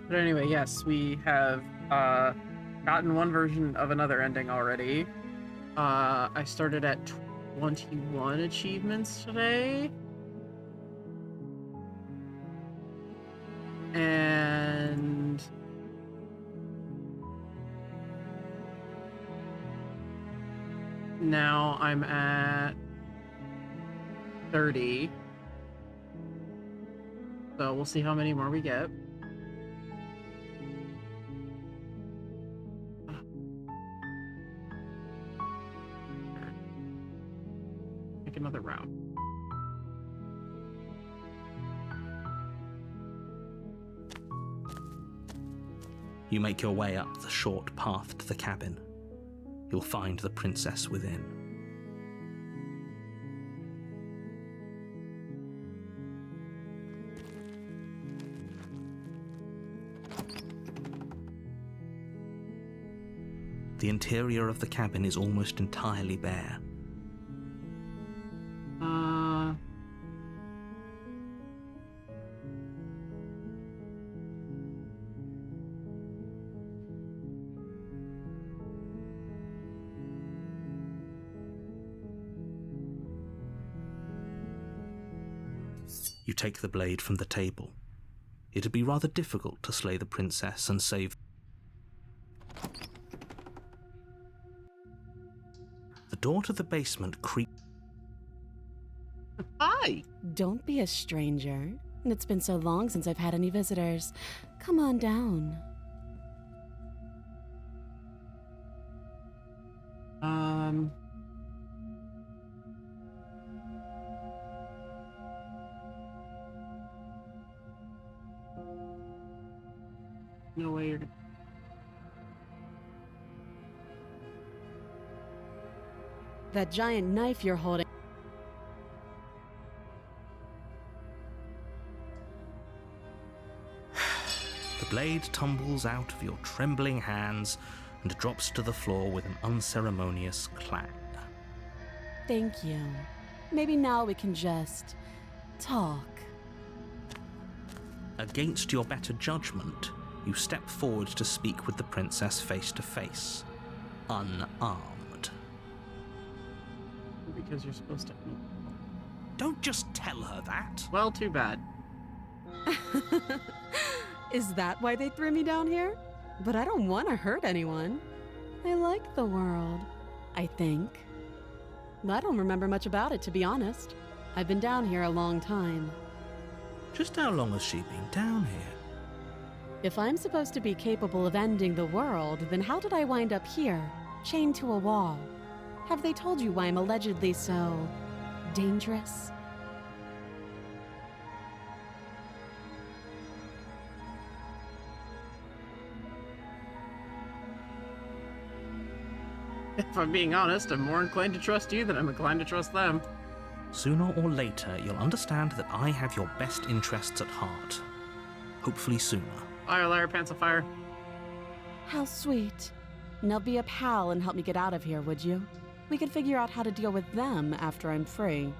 But anyway, yes, we have gotten one version of another ending already. I started at 21 achievements today. And now I'm at 30. So we'll see how many more we get. Make another route. You make your way up the short path to the cabin. You'll find the princess within. The interior of the cabin is almost entirely bare. You take the blade from the table. It'd be rather difficult to slay the princess and save. The door to the basement creaks. Hi! Don't be a stranger. It's been so long since I've had any visitors. Come on down. No way you're... That giant knife you're holding. The blade tumbles out of your trembling hands and drops to the floor with an unceremonious clang. Thank you. Maybe now we can just talk. Against your better judgment, you step forward to speak with the princess face to face, unarmed. Because you're supposed to... Don't just tell her that. Well, too bad. Is that why they threw me down here? But I don't want to hurt anyone. I like the world, I think. I don't remember much about it, to be honest. I've been down here a long time. Just how long has she been down here? If I'm supposed to be capable of ending the world, then how did I wind up here, chained to a wall? Have they told you why I'm allegedly so dangerous? If I'm being honest, I'm more inclined to trust you than I'm inclined to trust them. Sooner or later, you'll understand that I have your best interests at heart. Hopefully sooner. Fire, liar, pants of fire. How sweet. Now be a pal and help me get out of here, would you? We could figure out how to deal with them after I'm free.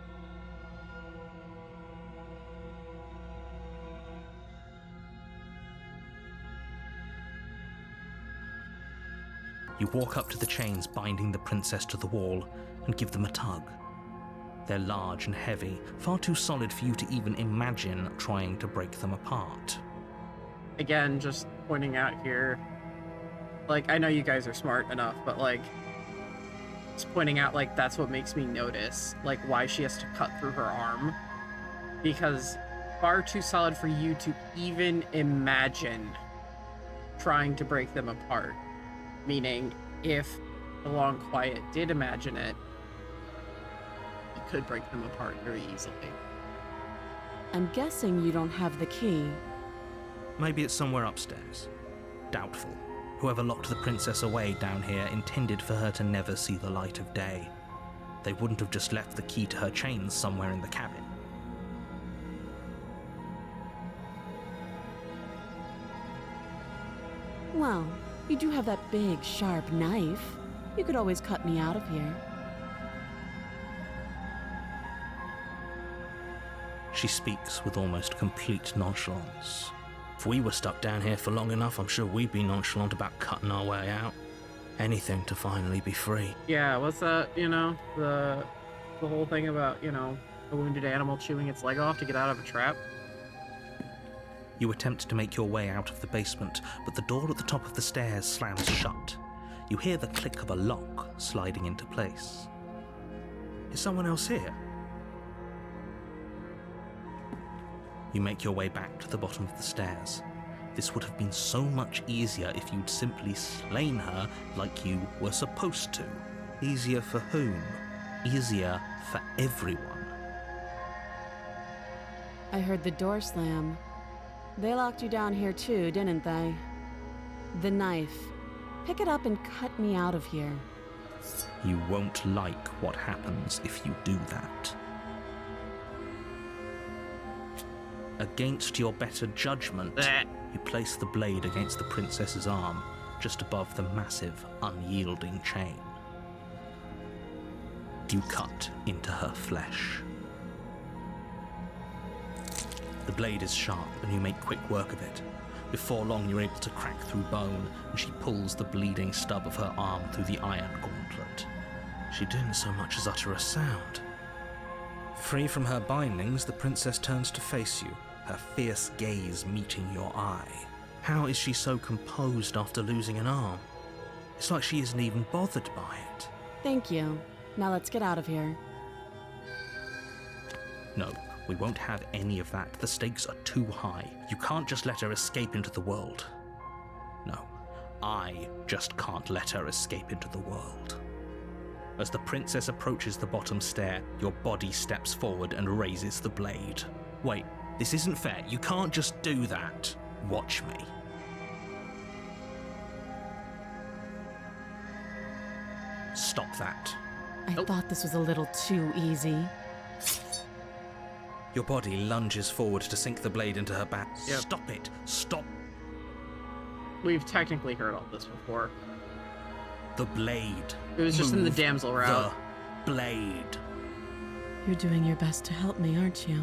You walk up to the chains binding the princess to the wall and give them a tug. They're large and heavy, far too solid for you to even imagine trying to break them apart. Again, just pointing out here, like, I know you guys are smart enough, but, like, just pointing out, like, that's what makes me notice, like, why she has to cut through her arm. Because far too solid for you to even imagine trying to break them apart. Meaning, if the Long Quiet did imagine it, you could break them apart very easily. I'm guessing you don't have the key. Maybe it's somewhere upstairs. Doubtful. Whoever locked the princess away down here intended for her to never see the light of day. They wouldn't have just left the key to her chains somewhere in the cabin. Well, you do have that big, sharp knife. You could always cut me out of here. She speaks with almost complete nonchalance. If we were stuck down here for long enough, I'm sure we'd be nonchalant about cutting our way out. Anything to finally be free. Yeah, what's that, you know, the whole thing about, you know, a wounded animal chewing its leg off to get out of a trap? You attempt to make your way out of the basement, but the door at the top of the stairs slams shut. You hear the click of a lock sliding into place. Is someone else here? You make your way back to the bottom of the stairs. This would have been so much easier if you'd simply slain her like you were supposed to. Easier for whom? Easier for everyone. I heard the door slam. They locked you down here too, didn't they? The knife. Pick it up and cut me out of here. You won't like what happens if you do that. Against your better judgment, you place the blade against the princess's arm, just above the massive, unyielding chain. You cut into her flesh. The blade is sharp, and you make quick work of it. Before long, you're able to crack through bone, and she pulls the bleeding stub of her arm through the iron gauntlet. She didn't so much as utter a sound. Free from her bindings, the princess turns to face you, her fierce gaze meeting your eye. How is she so composed after losing an arm? It's like she isn't even bothered by it. Thank you. Now let's get out of here. No, we won't have any of that. The stakes are too high. You can't just let her escape into the world. No, I just can't let her escape into the world. As the princess approaches the bottom stair, your body steps forward and raises the blade. Wait, this isn't fair. You can't just do that. Watch me. Stop that. I thought this was a little too easy. Your body lunges forward to sink the blade into her back. Yep. Stop it. Stop. We've technically heard all this before. The blade. It was just in the Move damsel route. The blade. You're doing your best to help me, aren't you?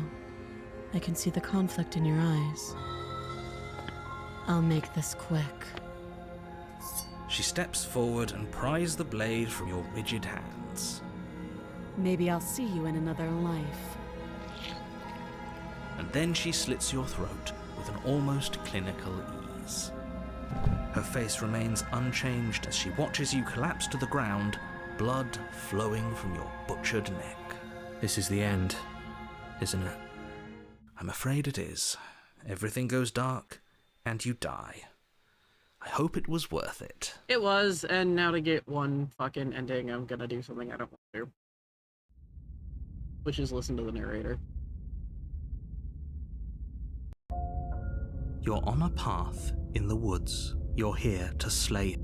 I can see the conflict in your eyes. I'll make this quick. She steps forward and pries the blade from your rigid hands. Maybe I'll see you in another life. And then she slits your throat with an almost clinical ease. Her face remains unchanged as she watches you collapse to the ground, blood flowing from your butchered neck. This is the end, isn't it? I'm afraid it is. Everything goes dark, and you die. I hope it was worth it. It was, and now to get one fucking ending, I'm gonna do something I don't want to do. Which is listen to the narrator. You're on a path in the woods. You're here to slay.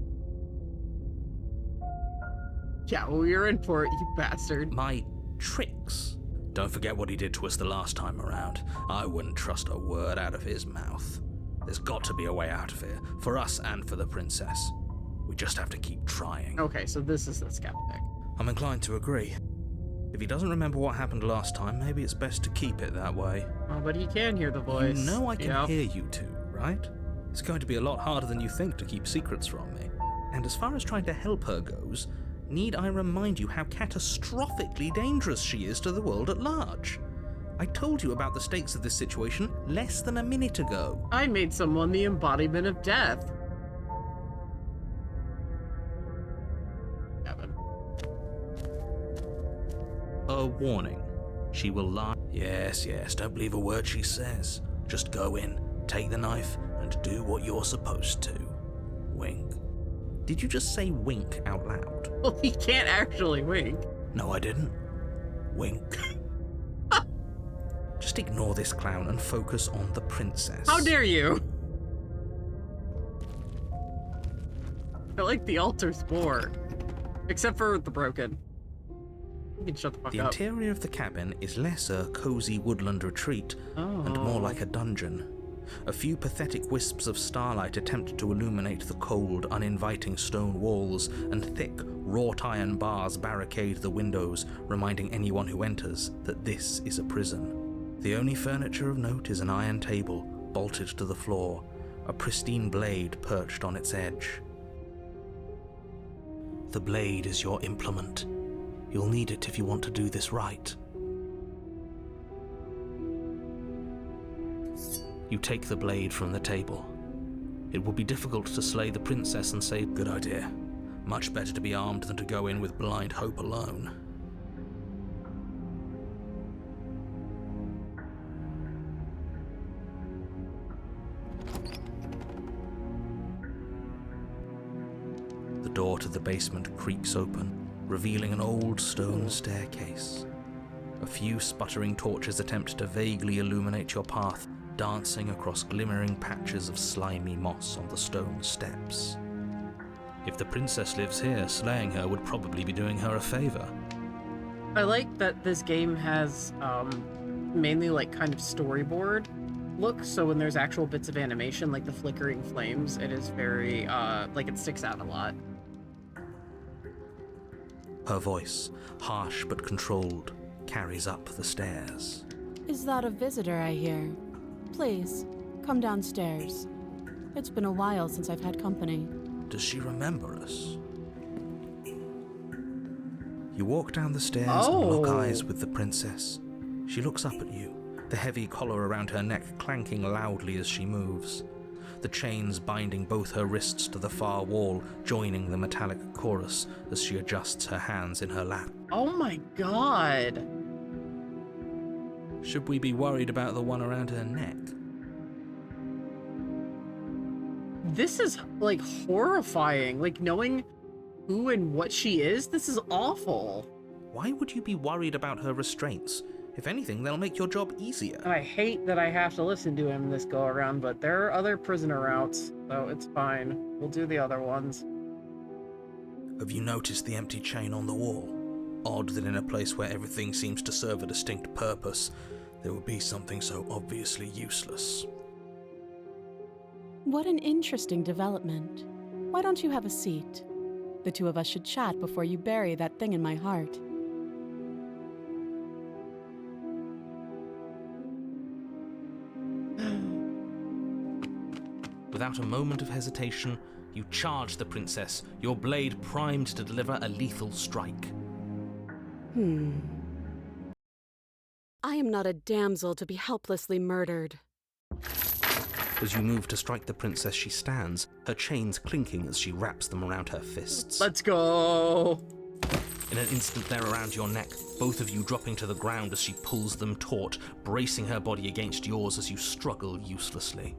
Yeah, well, you're in for it, you bastard. My tricks. Don't forget what he did to us the last time around. I wouldn't trust a word out of his mouth. There's got to be a way out of here, for us and for the princess. We just have to keep trying. Okay, so this is the skeptic. I'm inclined to agree. If he doesn't remember what happened last time, maybe it's best to keep it that way. Oh, but he can hear the voice. You know I can Yep. hear you two, right? It's going to be a lot harder than you think to keep secrets from me. And as far as trying to help her goes, need I remind you how catastrophically dangerous she is to the world at large? I told you about the stakes of this situation less than a minute ago. I made someone the embodiment of death. Kevin. A warning. She will lie. Yes, don't believe a word she says. Just go in, take the knife, and do what you're supposed to. Wink. Did you just say wink out loud? Well, he can't actually wink. No, I didn't. Wink. Just ignore this clown and focus on the princess. How dare you? I like the altars more. Except for the broken. You can shut the fuck The up. interior of the cabin is less a cozy woodland retreat and more like a dungeon. A few pathetic wisps of starlight attempt to illuminate the cold, uninviting stone walls, and thick, wrought iron bars barricade the windows, reminding anyone who enters that this is a prison. The only furniture of note is an iron table, bolted to the floor, a pristine blade perched on its edge. The blade is your implement. You'll need it if you want to do this right. You take the blade from the table. It would be difficult to slay the princess and say, "Good idea. Much better to be armed than to go in with blind hope alone." The door to the basement creaks open, revealing an old stone staircase. A few sputtering torches attempt to vaguely illuminate your path, dancing across glimmering patches of slimy moss on the stone steps. If the princess lives here, slaying her would probably be doing her a favor. I like that this game has mainly like kind of storyboard look, so when there's actual bits of animation like the flickering flames, it is very like it sticks out a lot. Her voice, harsh but controlled, carries up the stairs. Is that a visitor I hear? Please, come downstairs. It's been a while since I've had company. Does she remember us? You walk down the stairs and lock eyes with the princess. She looks up at you, the heavy collar around her neck clanking loudly as she moves. The chains binding both her wrists to the far wall, joining the metallic chorus as she adjusts her hands in her lap. Oh my god! Should we be worried about the one around her neck? This is, like, horrifying. Like, knowing who and what she is, this is awful. Why would you be worried about her restraints? If anything, they'll make your job easier. And I hate that I have to listen to him this go-around, but there are other prisoner routes, so it's fine. We'll do the other ones. Have you noticed the empty chain on the wall? Odd that in a place where everything seems to serve a distinct purpose, there would be something so obviously useless. What an interesting development. Why don't you have a seat? The two of us should chat before you bury that thing in my heart. Without a moment of hesitation, you charge the princess, your blade primed to deliver a lethal strike. I am not a damsel to be helplessly murdered. As you move to strike the princess, she stands, her chains clinking as she wraps them around her fists. Let's go! In an instant, they're around your neck, both of you dropping to the ground as she pulls them taut, bracing her body against yours as you struggle uselessly.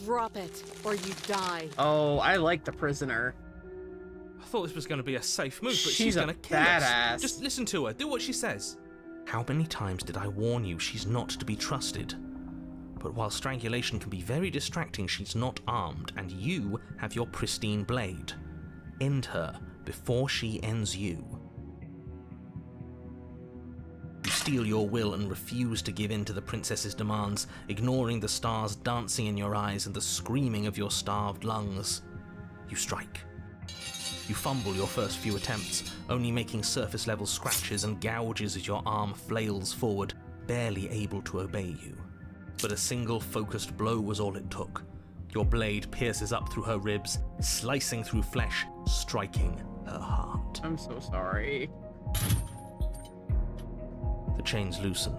Drop it, or you die. Oh, I like the prisoner. I thought this was going to be a safe move, but She's going to kill us. badass. Just listen to her, do what she says. How many times did I warn you she's not to be trusted? But while strangulation can be very distracting, she's not armed, and you have your pristine blade. End her before she ends you. You steel your will and refuse to give in to the princess's demands, ignoring the stars dancing in your eyes and the screaming of your starved lungs. You strike. You fumble your first few attempts, only making surface-level scratches and gouges as your arm flails forward, barely able to obey you. But a single focused blow was all it took. Your blade pierces up through her ribs, slicing through flesh, striking her heart. I'm so sorry. The chains loosen.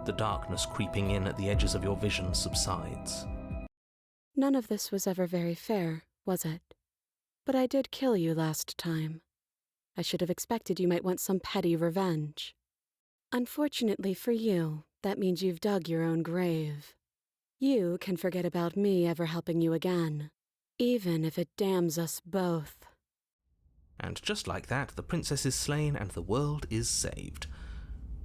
The darkness creeping in at the edges of your vision subsides. None of this was ever very fair, was it? But I did kill you last time. I should have expected you might want some petty revenge. Unfortunately for you, that means you've dug your own grave. You can forget about me ever helping you again, even if it damns us both. And just like that, the princess is slain and the world is saved.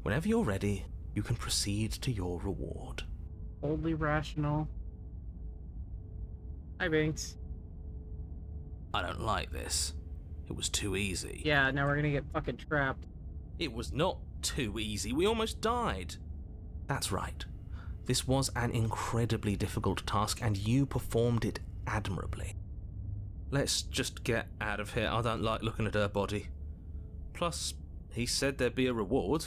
Whenever you're ready, you can proceed to your reward. Boldly rational. Hi, Binks. I don't like this. It was too easy. Yeah, now we're gonna get fucking trapped. It was not too easy. We almost died. That's right. This was an incredibly difficult task, and you performed it admirably. Let's just get out of here. I don't like looking at her body. Plus, he said there'd be a reward.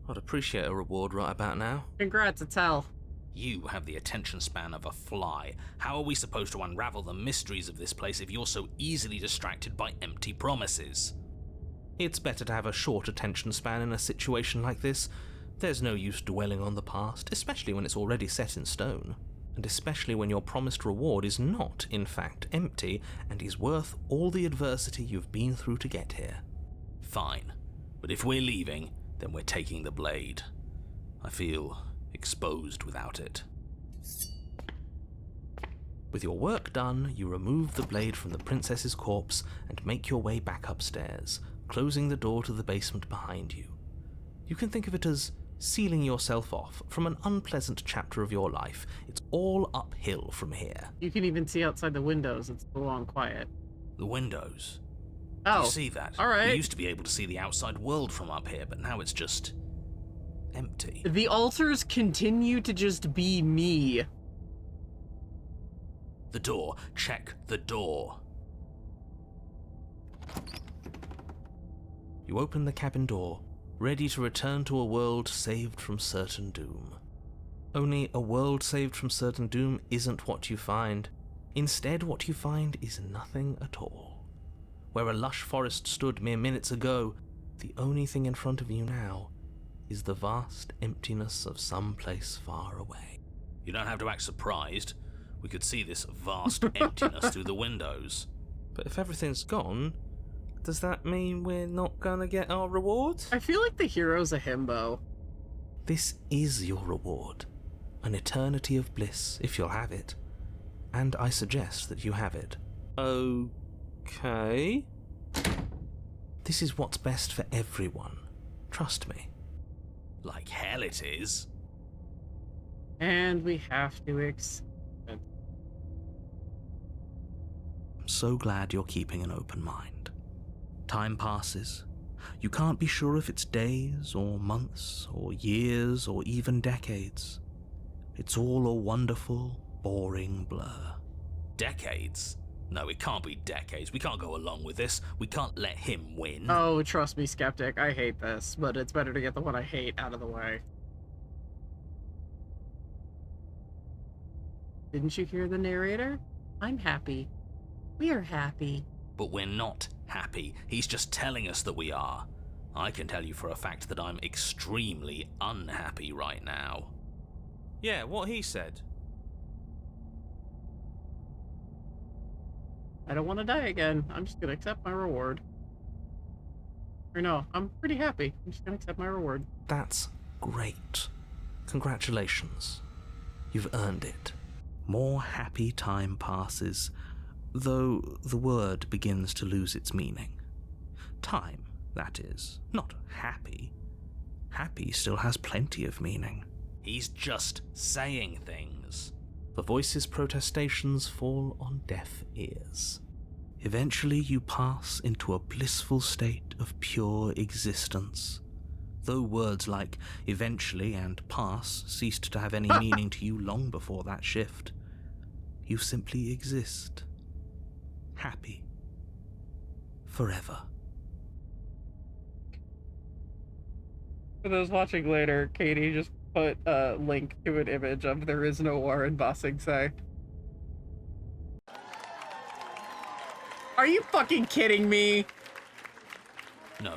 I'd appreciate a reward right about now. Congrats, it's hell. You have the attention span of a fly. How are we supposed to unravel the mysteries of this place if you're so easily distracted by empty promises? It's better to have a short attention span in a situation like this. There's no use dwelling on the past, especially when it's already set in stone. And especially when your promised reward is not, in fact, empty and is worth all the adversity you've been through to get here. Fine. But if we're leaving, then we're taking the blade. I feel exposed without it. With your work done, you remove the blade from the princess's corpse and make your way back upstairs, closing the door to the basement behind you. You can think of it as sealing yourself off from an unpleasant chapter of your life. It's all uphill from here. You can even see outside the windows. It's full on quiet. The windows? Oh, Do you see that? all right. We used to be able to see the outside world from up here, but now it's just empty. The altars continue to just be me. The door. Check the door. You open the cabin door, ready to return to a world saved from certain doom. Only a world saved from certain doom isn't what you find. Instead, what you find is nothing at all. Where a lush forest stood mere minutes ago, the only thing in front of you now is the vast emptiness of some place far away. You don't have to act surprised. We could see this vast emptiness through the windows. But if everything's gone, does that mean we're not gonna get our reward? I feel like the hero's a himbo. This is your reward. An eternity of bliss, if you'll have it. And I suggest that you have it. Okay. This is what's best for everyone. Trust me. Like hell it is. And we have to I'm so glad you're keeping an open mind. Time passes. You can't be sure if it's days or months or years or even decades. It's all a wonderful, boring blur. Decades? No, it can't be decades. We can't go along with this. We can't let him win. Oh, trust me, skeptic. I hate this, but it's better to get the one I hate out of the way. Didn't you hear the narrator? I'm happy. We are happy. But we're not happy. He's just telling us that we are. I can tell you for a fact that I'm extremely unhappy right now. Yeah, what he said. I don't want to die again. I'm just gonna accept my reward. Or no, I'm pretty happy. I'm just gonna accept my reward. That's great. Congratulations. You've earned it. More happy time passes, though the word begins to lose its meaning. Time, that is, not happy. Happy still has plenty of meaning. He's just saying things. The voice's protestations fall on deaf ears. Eventually you pass into a blissful state of pure existence. Though words like eventually and pass ceased to have any meaning to you long before that shift, you simply exist. Happy. Forever. For those watching later, Katie just put a link to an image of There Is No War in Ba Sing Se. Are you fucking kidding me? No,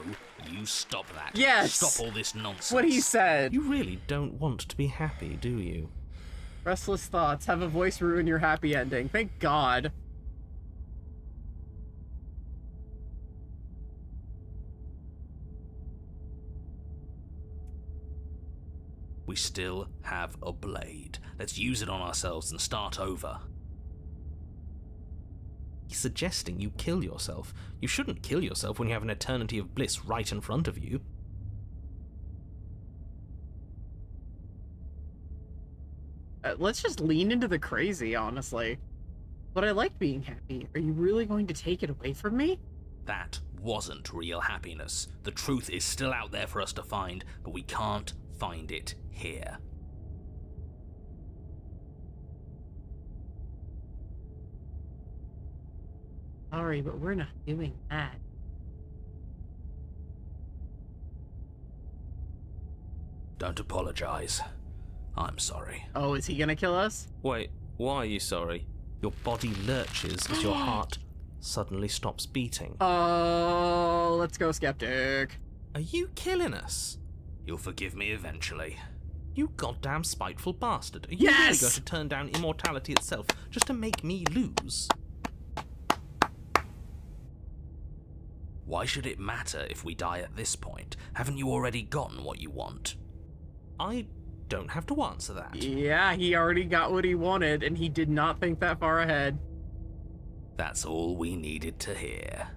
you stop that. Yes! Stop all this nonsense. What he said. You really don't want to be happy, do you? Restless thoughts have a voice ruin your happy ending. Thank God. We still have a blade. Let's use it on ourselves and start over. He's suggesting you kill yourself. You shouldn't kill yourself when you have an eternity of bliss right in front of you. Let's just lean into the crazy, honestly. But I like being happy. Are you really going to take it away from me? That wasn't real happiness. The truth is still out there for us to find, but we can't find it here. Sorry, but we're not doing that. Don't apologize. I'm sorry. Oh, is he gonna kill us? Wait, why are you sorry? Your body lurches as your heart suddenly stops beating. Oh, let's go, Skeptic. Are you killing us? You'll forgive me eventually. You goddamn spiteful bastard. Are you really Yes! going to turn down immortality itself just to make me lose? Why should it matter if we die at this point? Haven't you already gotten what you want? I don't have to answer that. Yeah, he already got what he wanted, and he did not think that far ahead. That's all we needed to hear.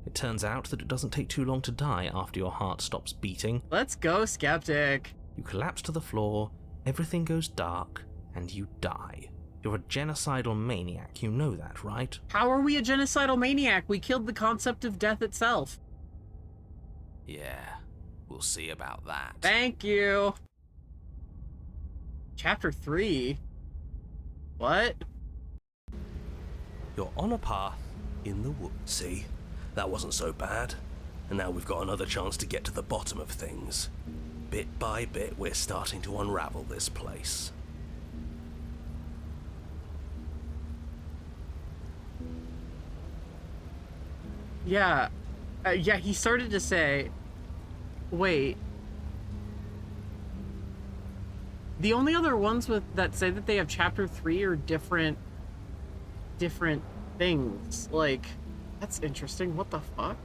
It turns out that it doesn't take too long to die after your heart stops beating. Let's go, Skeptic. You collapse to the floor, everything goes dark, and you die. You're a genocidal maniac, you know that, right? How are we a genocidal maniac? We killed the concept of death itself. Yeah, we'll see about that. Thank you. Chapter 3? What? You're on a path in the woods. See? That wasn't so bad. And now we've got another chance to get to the bottom of things. Bit by bit, we're starting to unravel this place. Yeah. Yeah, he started to say, wait. The only other ones that say that they have chapter 3 are different things. Like, that's interesting. What the fuck?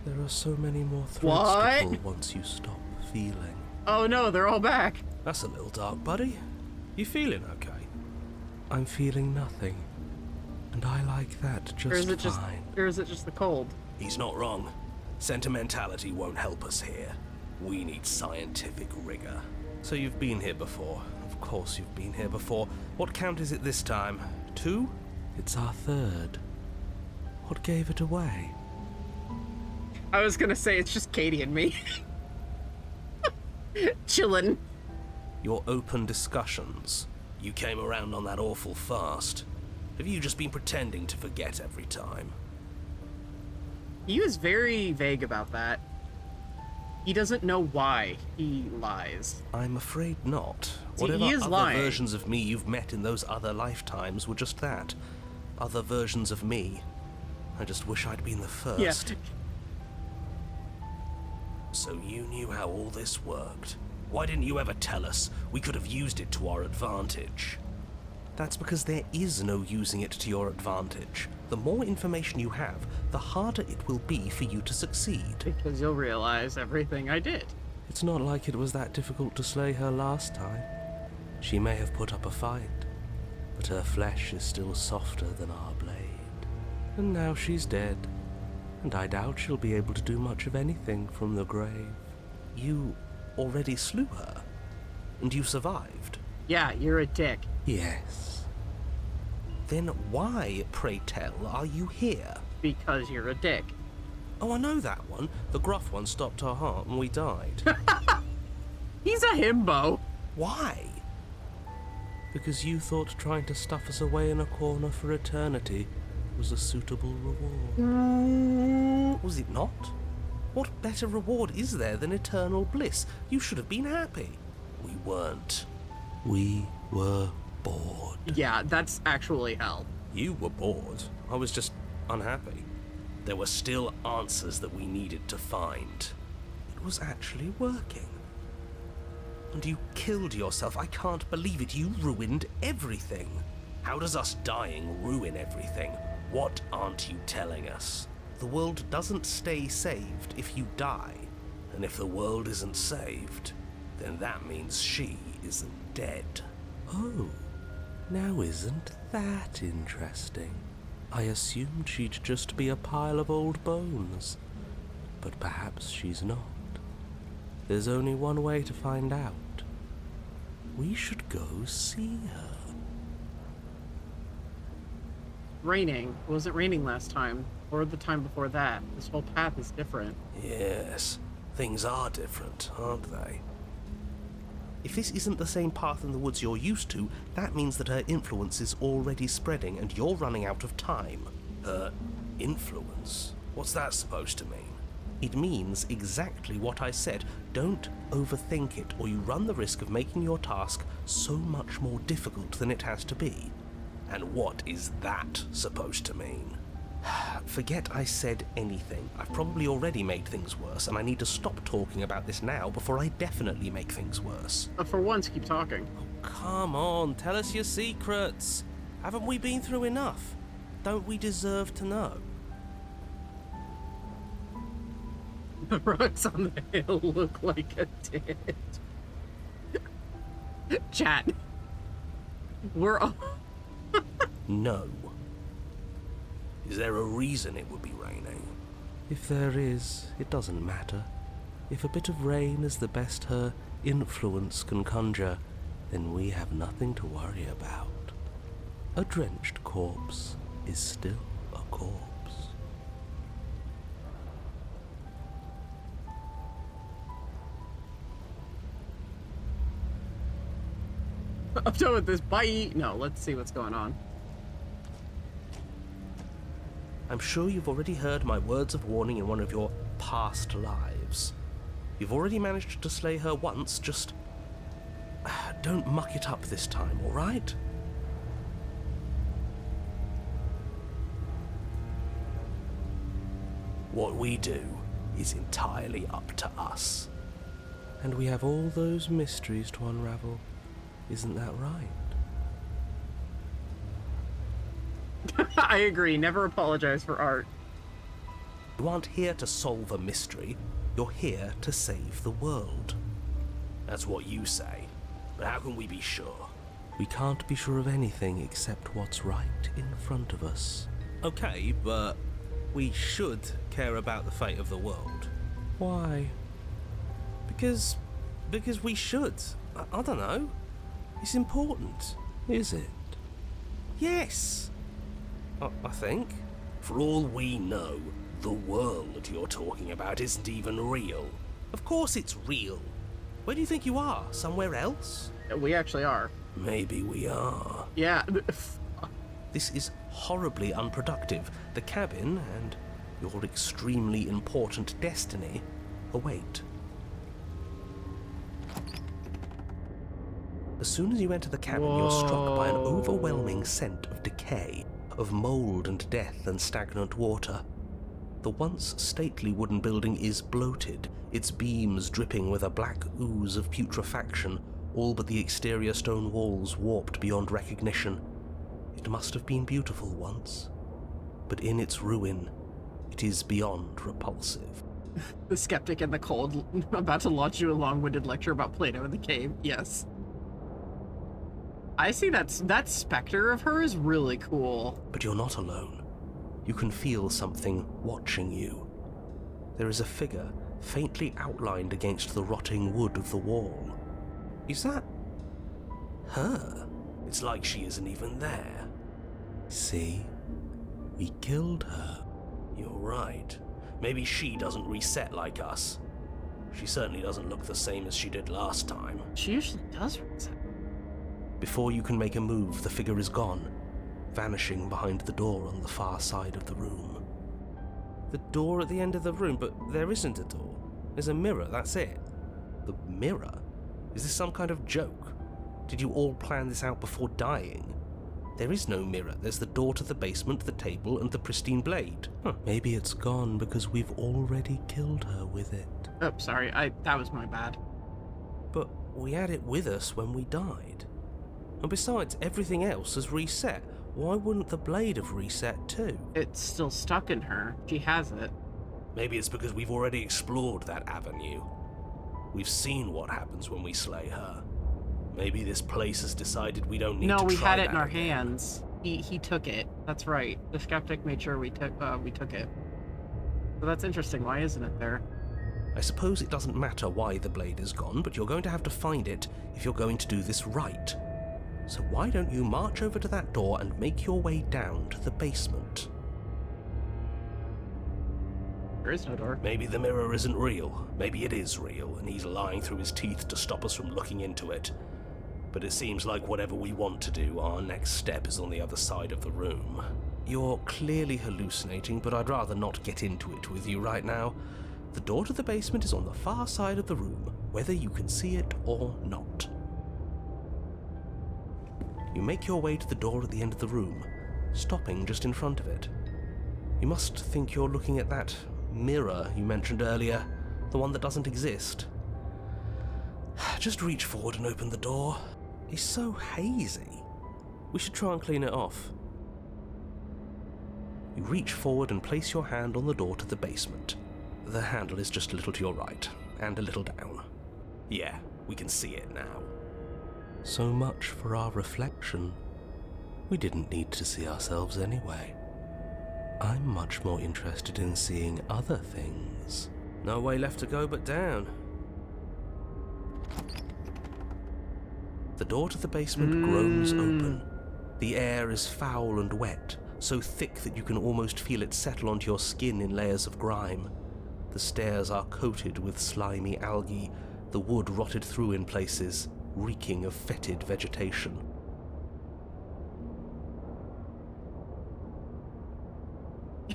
There are so many more threads What? to pull once you stop feeling. Oh no, they're all back. That's a little dark, buddy. You feeling okay? I'm feeling nothing. And I like that Or is just it fine. or is it just the cold? He's not wrong. Sentimentality won't help us here. We need scientific rigor. So you've been here before. Of course you've been here before. What count is it this time? 2? It's our 3rd. What gave it away? I was gonna say it's just Katie and me. Chillin'. Your open discussions. You came around on that awful fast. Have you just been pretending to forget every time? He was very vague about that. He doesn't know why he lies. I'm afraid not. See, Whatever he is other lying. versions of me you've met in those other lifetimes were just that. Other versions of me. I just wish I'd been the first. Yeah. So you knew how all this worked. Why didn't you ever tell us? We could have used it to our advantage. That's because there is no using it to your advantage. The more information you have, the harder it will be for you to succeed. Because you'll realize everything I did. It's not like it was that difficult to slay her last time. She may have put up a fight, but her flesh is still softer than our blade. And now she's dead, and I doubt she'll be able to do much of anything from the grave. You already slew her, and you survived. Yeah, you're a dick. Yes. Then why, pray tell, are you here? Because you're a dick. Oh, I know that one. The gruff one stopped our heart and we died. He's a himbo. Why? Because you thought trying to stuff us away in a corner for eternity was a suitable reward. Was it not? What better reward is there than eternal bliss? You should have been happy. We weren't. We were bored. Yeah, that's actually hell. You were bored. I was just unhappy. There were still answers that we needed to find. It was actually working. And you killed yourself. I can't believe it. You ruined everything. How does us dying ruin everything? What aren't you telling us? The world doesn't stay saved if you die. And if the world isn't saved, then that means she isn't dead. Oh, now isn't that interesting? I assumed she'd just be a pile of old bones. But perhaps she's not. There's only one way to find out. We should go see her. Raining. Was it raining last time? Or the time before that? This whole path is different. Yes, things are different, aren't they? If this isn't the same path in the woods you're used to, that means that her influence is already spreading and you're running out of time. Her influence? What's that supposed to mean? It means exactly what I said. Don't overthink it, or you run the risk of making your task so much more difficult than it has to be. And what is that supposed to mean? Forget I said anything. I've probably already made things worse, and I need to stop talking about this now before I definitely make things worse. For once, keep talking. Oh, come on, tell us your secrets. Haven't we been through enough? Don't we deserve to know? The rocks on the hill look like a tit. Chat. We're all... No. Is there a reason it would be raining? If there is, it doesn't matter. If a bit of rain is the best her influence can conjure, then we have nothing to worry about. A drenched corpse is still a corpse. I'm done with this. Bye. No, let's see what's going on. I'm sure you've already heard my words of warning in one of your past lives. You've already managed to slay her once, just... don't muck it up this time, alright? What we do is entirely up to us. And we have all those mysteries to unravel. Isn't that right? I agree. Never apologize for art. You aren't here to solve a mystery. You're here to save the world. That's what you say. But how can we be sure? We can't be sure of anything except what's right in front of us. Okay, but we should care about the fate of the world. Why? Because we should. I don't know. It's important. Is it? Yes. I think. For all we know, the world you're talking about isn't even real. Of course it's real. Where do you think you are? Somewhere else? We actually are. Maybe we are. Yeah. This is horribly unproductive. The cabin and your extremely important destiny await. As soon as you enter the cabin, you're struck by an overwhelming scent of decay, of mold and death and stagnant water. The once stately wooden building is bloated, its beams dripping with a black ooze of putrefaction, all but the exterior stone walls warped beyond recognition. It must have been beautiful once, but in its ruin, it is beyond repulsive. The skeptic in the cold, about to launch you a long-winded lecture about Plato in the cave. Yes. I see that specter of her is really cool. But you're not alone. You can feel something watching you. There is a figure faintly outlined against the rotting wood of the wall. Is that her? It's like she isn't even there. See? We killed her. You're right. Maybe she doesn't reset like us. She certainly doesn't look the same as she did last time. She usually does reset. Before you can make a move, the figure is gone, vanishing behind the door on the far side of the room. The door at the end of the room, but there isn't a door. There's a mirror, that's it. The mirror? Is this some kind of joke? Did you all plan this out before dying? There is no mirror. There's the door to the basement, the table, and the pristine blade. Maybe it's gone because we've already killed her with it. Oh, sorry. That was my bad. But we had it with us when we died. And besides, everything else has reset. Why wouldn't the blade have reset too? It's still stuck in her. She has it. Maybe it's because we've already explored that avenue. We've seen what happens when we slay her. Maybe this place has decided we don't need to try No, we had it in that our again. hands. He took it. That's right. The skeptic made sure we took it. So that's interesting. Why isn't it there? I suppose it doesn't matter why the blade is gone, but you're going to have to find it if you're going to do this right. So why don't you march over to that door and make your way down to the basement? There is no door. Maybe the mirror isn't real. Maybe it is real, and he's lying through his teeth to stop us from looking into it. But it seems like whatever we want to do, our next step is on the other side of the room. You're clearly hallucinating, but I'd rather not get into it with you right now. The door to the basement is on the far side of the room, whether you can see it or not. You make your way to the door at the end of the room, stopping just in front of it. You must think you're looking at that mirror you mentioned earlier, the one that doesn't exist. Just reach forward and open the door. It's so hazy. We should try and clean it off. You reach forward and place your hand on the door to the basement. The handle is just a little to your right, and a little down. Yeah, we can see it now. So much for our reflection. We didn't need to see ourselves anyway. I'm much more interested in seeing other things. No way left to go but down. The door to the basement groans open. The air is foul and wet, so thick that you can almost feel it settle onto your skin in layers of grime. The stairs are coated with slimy algae, the wood rotted through in places, reeking of fetid vegetation.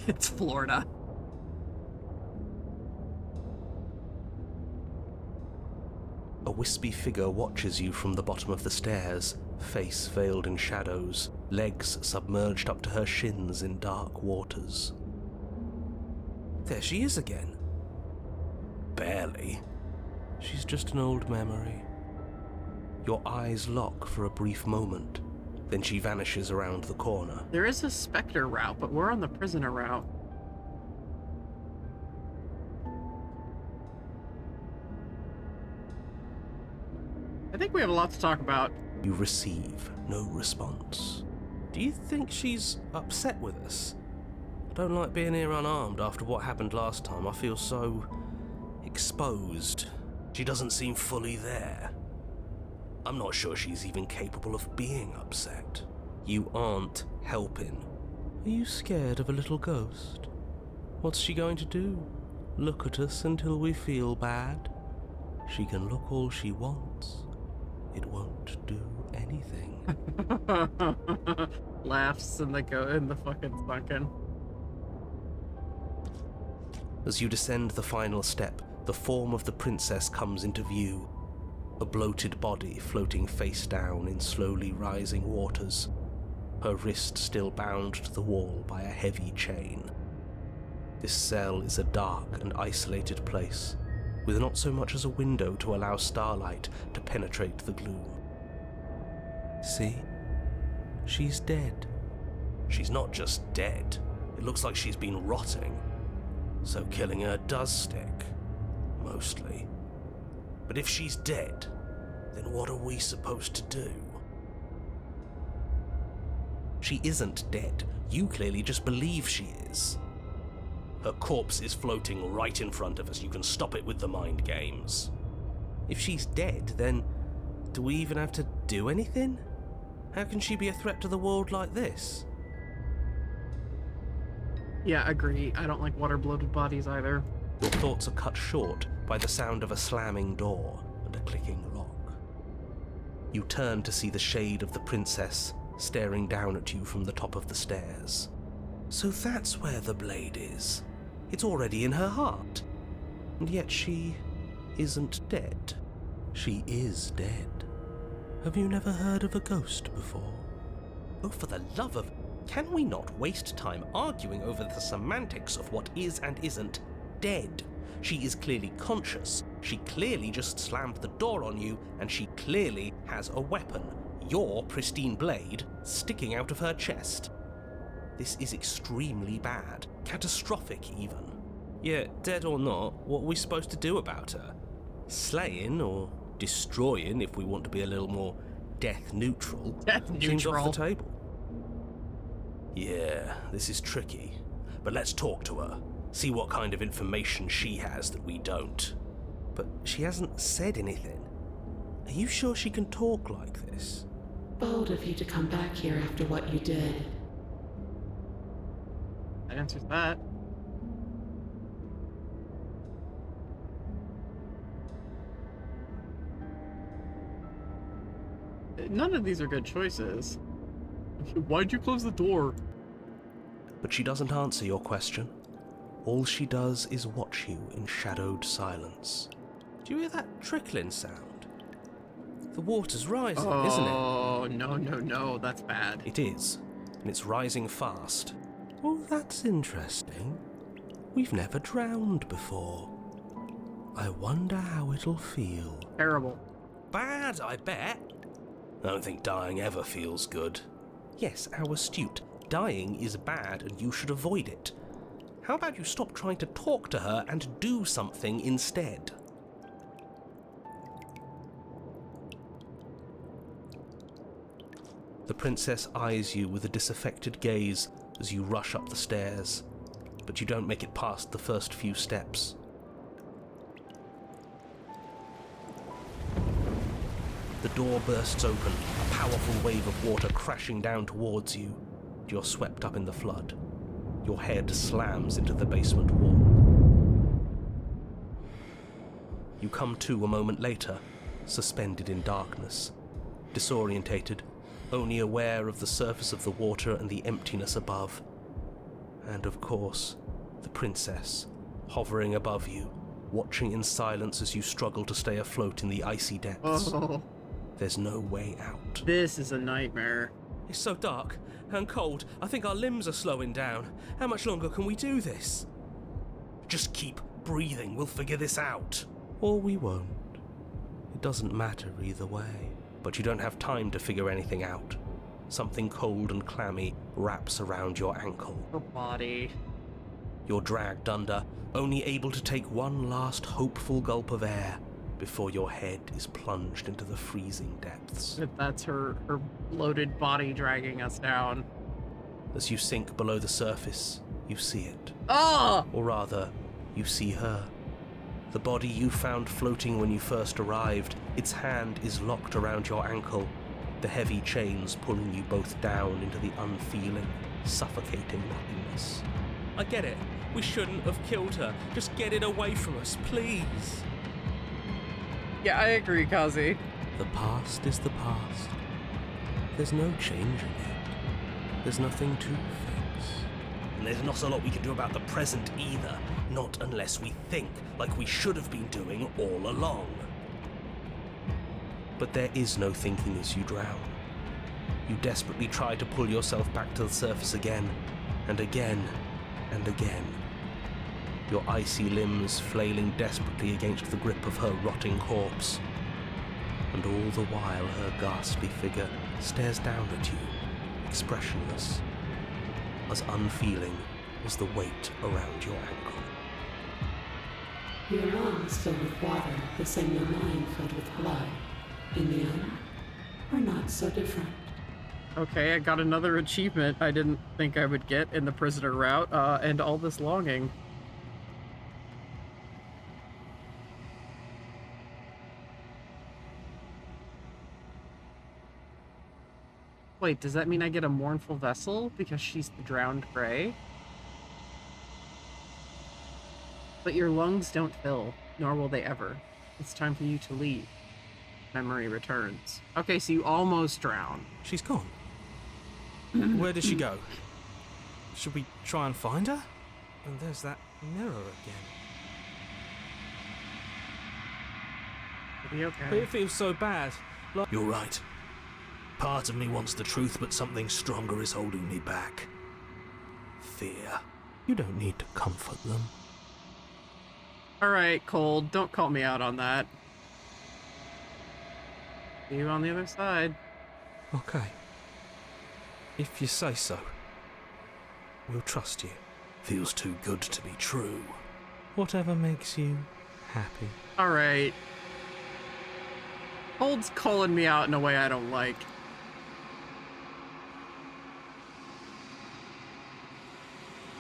It's Florida. A wispy figure watches you from the bottom of the stairs, face veiled in shadows, legs submerged up to her shins in dark waters. There she is again. Barely. She's just an old memory. Your eyes lock for a brief moment, then she vanishes around the corner. There is a Spectre route, but we're on the prisoner route. I think we have a lot to talk about. You receive no response. Do you think she's upset with us? I don't like being here unarmed after what happened last time. I feel so exposed. She doesn't seem fully there. I'm not sure she's even capable of being upset. You aren't helping. Are you scared of a little ghost? What's she going to do? Look at us until we feel bad? She can look all she wants. It won't do anything. Laughs in the fucking sunken. As you descend the final step, the form of the princess comes into view. A bloated body floating face down in slowly rising waters, her wrist still bound to the wall by a heavy chain. This cell is a dark and isolated place, with not so much as a window to allow starlight to penetrate the gloom. See? She's dead. She's not just dead. It looks like she's been rotting. So killing her does stick. Mostly. But if she's dead, then what are we supposed to do? She isn't dead. You clearly just believe she is. Her corpse is floating right in front of us. You can stop it with the mind games. If she's dead, then do we even have to do anything? How can she be a threat to the world like this? Yeah, agree. I don't like water-bloated bodies either. Your thoughts are cut short by the sound of a slamming door and a clicking lock. You turn to see the shade of the princess staring down at you from the top of the stairs. So that's where the blade is. It's already in her heart. And yet she isn't dead. She is dead. Have you never heard of a ghost before? Oh, for the love of... Can we not waste time arguing over the semantics of what is and isn't dead? She is clearly conscious. She clearly just slammed the door on you, and she clearly has a weapon. Your pristine blade sticking out of her chest. This is extremely bad. Catastrophic, even. Yeah, dead or not, what are we supposed to do about her? Slaying, or destroying, if we want to be a little more death neutral. Death Seems neutral. off the table. Yeah, this is tricky. But let's talk to her. See what kind of information she has that we don't. But she hasn't said anything. Are you sure she can talk like this? Bold of you to come back here after what you did. That answers that. None of these are good choices. Why'd you close the door? But she doesn't answer your question. All she does is watch you in shadowed silence. Do you hear that trickling sound? The water's rising, isn't it? Oh, no, that's bad. It is, and it's rising fast. Oh, that's interesting. We've never drowned before. I wonder how it'll feel. Terrible. Bad, I bet. I don't think dying ever feels good. Yes, how astute. Dying is bad and you should avoid it. How about you stop trying to talk to her and do something instead? The princess eyes you with a disaffected gaze as you rush up the stairs, but you don't make it past the first few steps. The door bursts open, a powerful wave of water crashing down towards you. You're swept up in the flood. Your head slams into the basement wall. You come to a moment later, suspended in darkness, disorientated, only aware of the surface of the water and the emptiness above. And of course, the princess, hovering above you, watching in silence as you struggle to stay afloat in the icy depths. Oh, There's no way out. this is a nightmare. It's so dark and cold, I think our limbs are slowing down. How much longer can we do this? Just keep breathing, we'll figure this out. Or we won't. It doesn't matter either way. But you don't have time to figure anything out. Something cold and clammy wraps around your ankle. Her body. You're dragged under, only able to take one last hopeful gulp of air before your head is plunged into the freezing depths. If that's her bloated body dragging us down. As you sink below the surface, you see it. Oh! Or rather, you see her. The body you found floating when you first arrived, its hand is locked around your ankle, the heavy chains pulling you both down into the unfeeling, suffocating nothingness. I get it. We shouldn't have killed her. Just get it away from us, please. Yeah, I agree, Kazi. The past is the past. There's no changing it. There's nothing to fix. And there's not a lot we can do about the present either. Not unless we think like we should have been doing all along. But there is no thinking as you drown. You desperately try to pull yourself back to the surface again, and again, and again. Your icy limbs flailing desperately against the grip of her rotting corpse. And all the while her ghastly figure stares down at you, expressionless, as unfeeling as the weight around your ankle. Your lungs filled with water, the same your mind filled with blood. In the end, we're not so different. Okay, I got another achievement I didn't think I would get in the prisoner route, and all this longing. Wait, does that mean I get a mournful vessel because she's the drowned prey? But your lungs don't fill, nor will they ever. It's time for you to leave. Memory returns. Okay, so you almost drown. She's gone. Where did she go? Should we try and find her? And there's that mirror again. It'll be okay. But it feels so bad. Like You're right. Part of me wants the truth, but something stronger is holding me back. Fear. You don't need to comfort them. Alright, Cold, don't call me out on that. See you on the other side. okay. If you say so. We'll trust you. Feels too good to be true. Whatever makes you happy. Alright. Cold's calling me out in a way I don't like.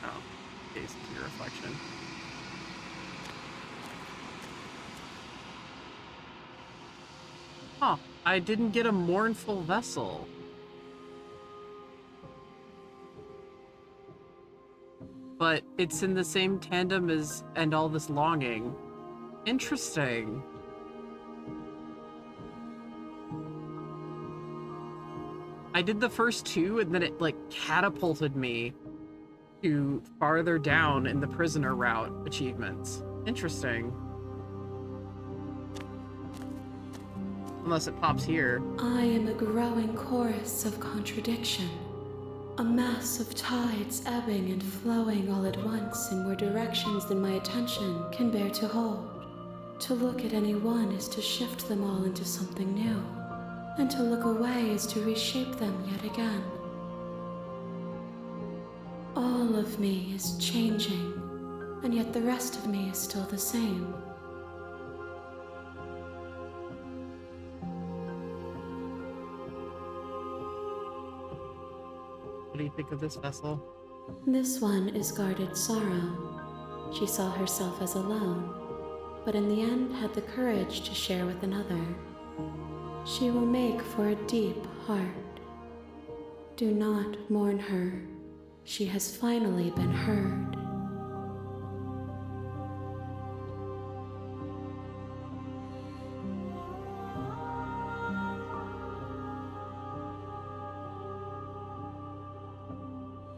Oh, gaze into your reflection. Huh, I didn't get a mournful vessel. But it's in the same tandem as And All This Longing. Interesting. I did the first two and then it like catapulted me to farther down in the prisoner route achievements. Interesting. Unless it pops here. I am a growing chorus of contradiction, a mass of tides ebbing and flowing all at once in more directions than my attention can bear to hold. To look at any one is to shift them all into something new, and to look away is to reshape them yet again. All of me is changing, and yet the rest of me is still the same. What do you think of this vessel? This one is guarded sorrow. She saw herself as alone, but in the end had the courage to share with another. She will make for a deep heart. Do not mourn her. She has finally been heard.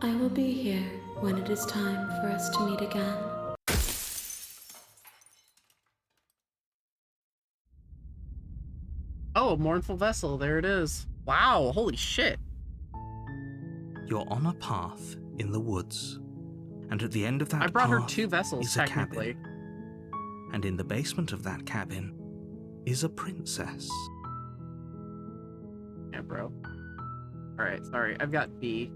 I will be here when it is time for us to meet again. Oh, mournful vessel. There it is. Wow. Holy shit. You're on a path in the woods, and at the end of that I brought her path 2 vessels, is a technically. cabin. And in the basement of that cabin is a princess. Yeah, bro. Alright, sorry. I've got B.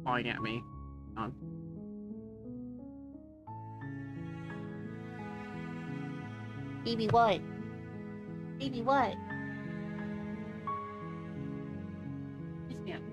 Pawing at me. On. Baby what? Baby what? Yes, ma'am.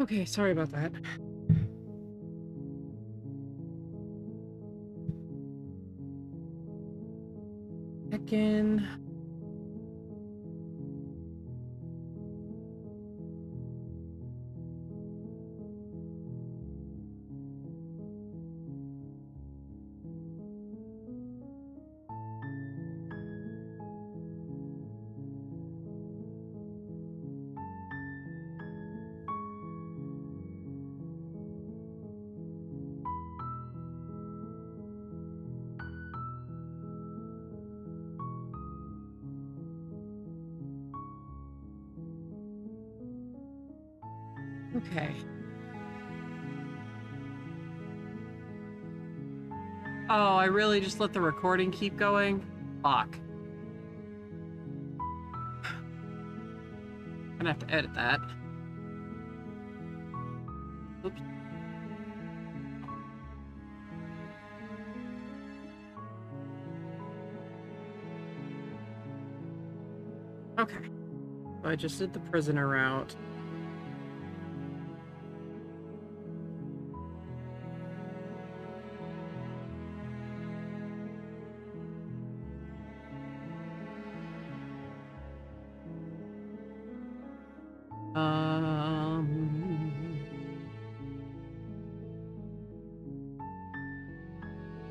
Okay, sorry about that. Again. Okay. Oh, I really just let the recording keep going? Fuck. Gonna have to edit that. Oops. Okay. So I just did the prisoner route.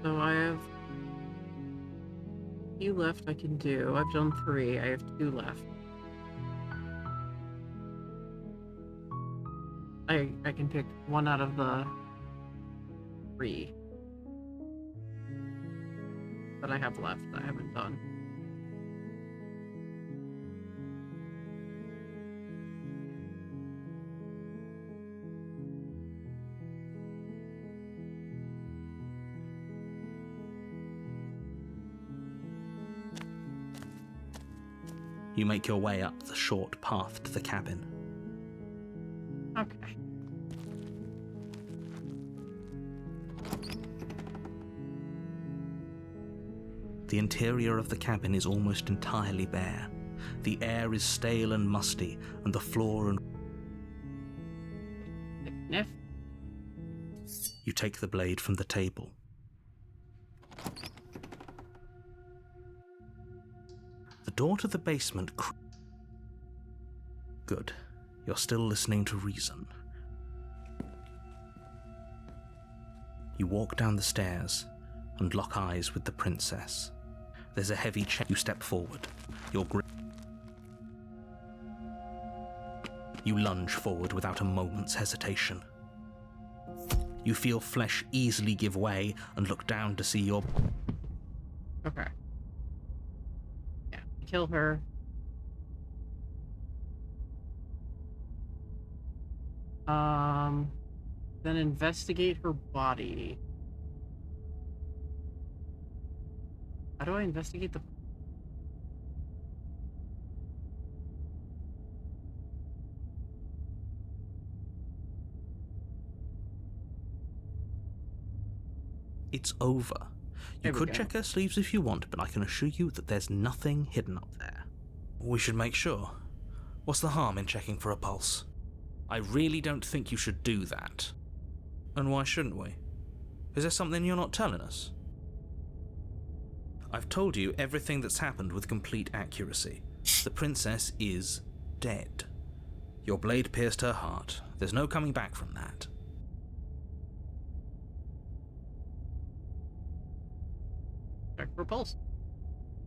So I have a few left I can do. I've done 3. I have 2 left. I can pick 1 out of the 3 that I have left that I haven't done. You make your way up the short path to the cabin. Okay. The interior of the cabin is almost entirely bare. The air is stale and musty, and the floor and... Sniff. You take the blade from the table. The door to the basement... Good. You're still listening to reason. You walk down the stairs and lock eyes with the princess. There's a heavy chair. You step forward. You lunge forward without a moment's hesitation. You feel flesh easily give way and look down to see your... Okay. Yeah, kill her. Then investigate her body. How do I investigate the... It's over. You could check her sleeves if you want, but I can assure you that there's nothing hidden up there. We should make sure. What's the harm in checking for a pulse? I really don't think you should do that. And why shouldn't we? Is there something you're not telling us? I've told you everything that's happened with complete accuracy. The princess is dead. Your blade pierced her heart. There's no coming back from that. Check for pulse.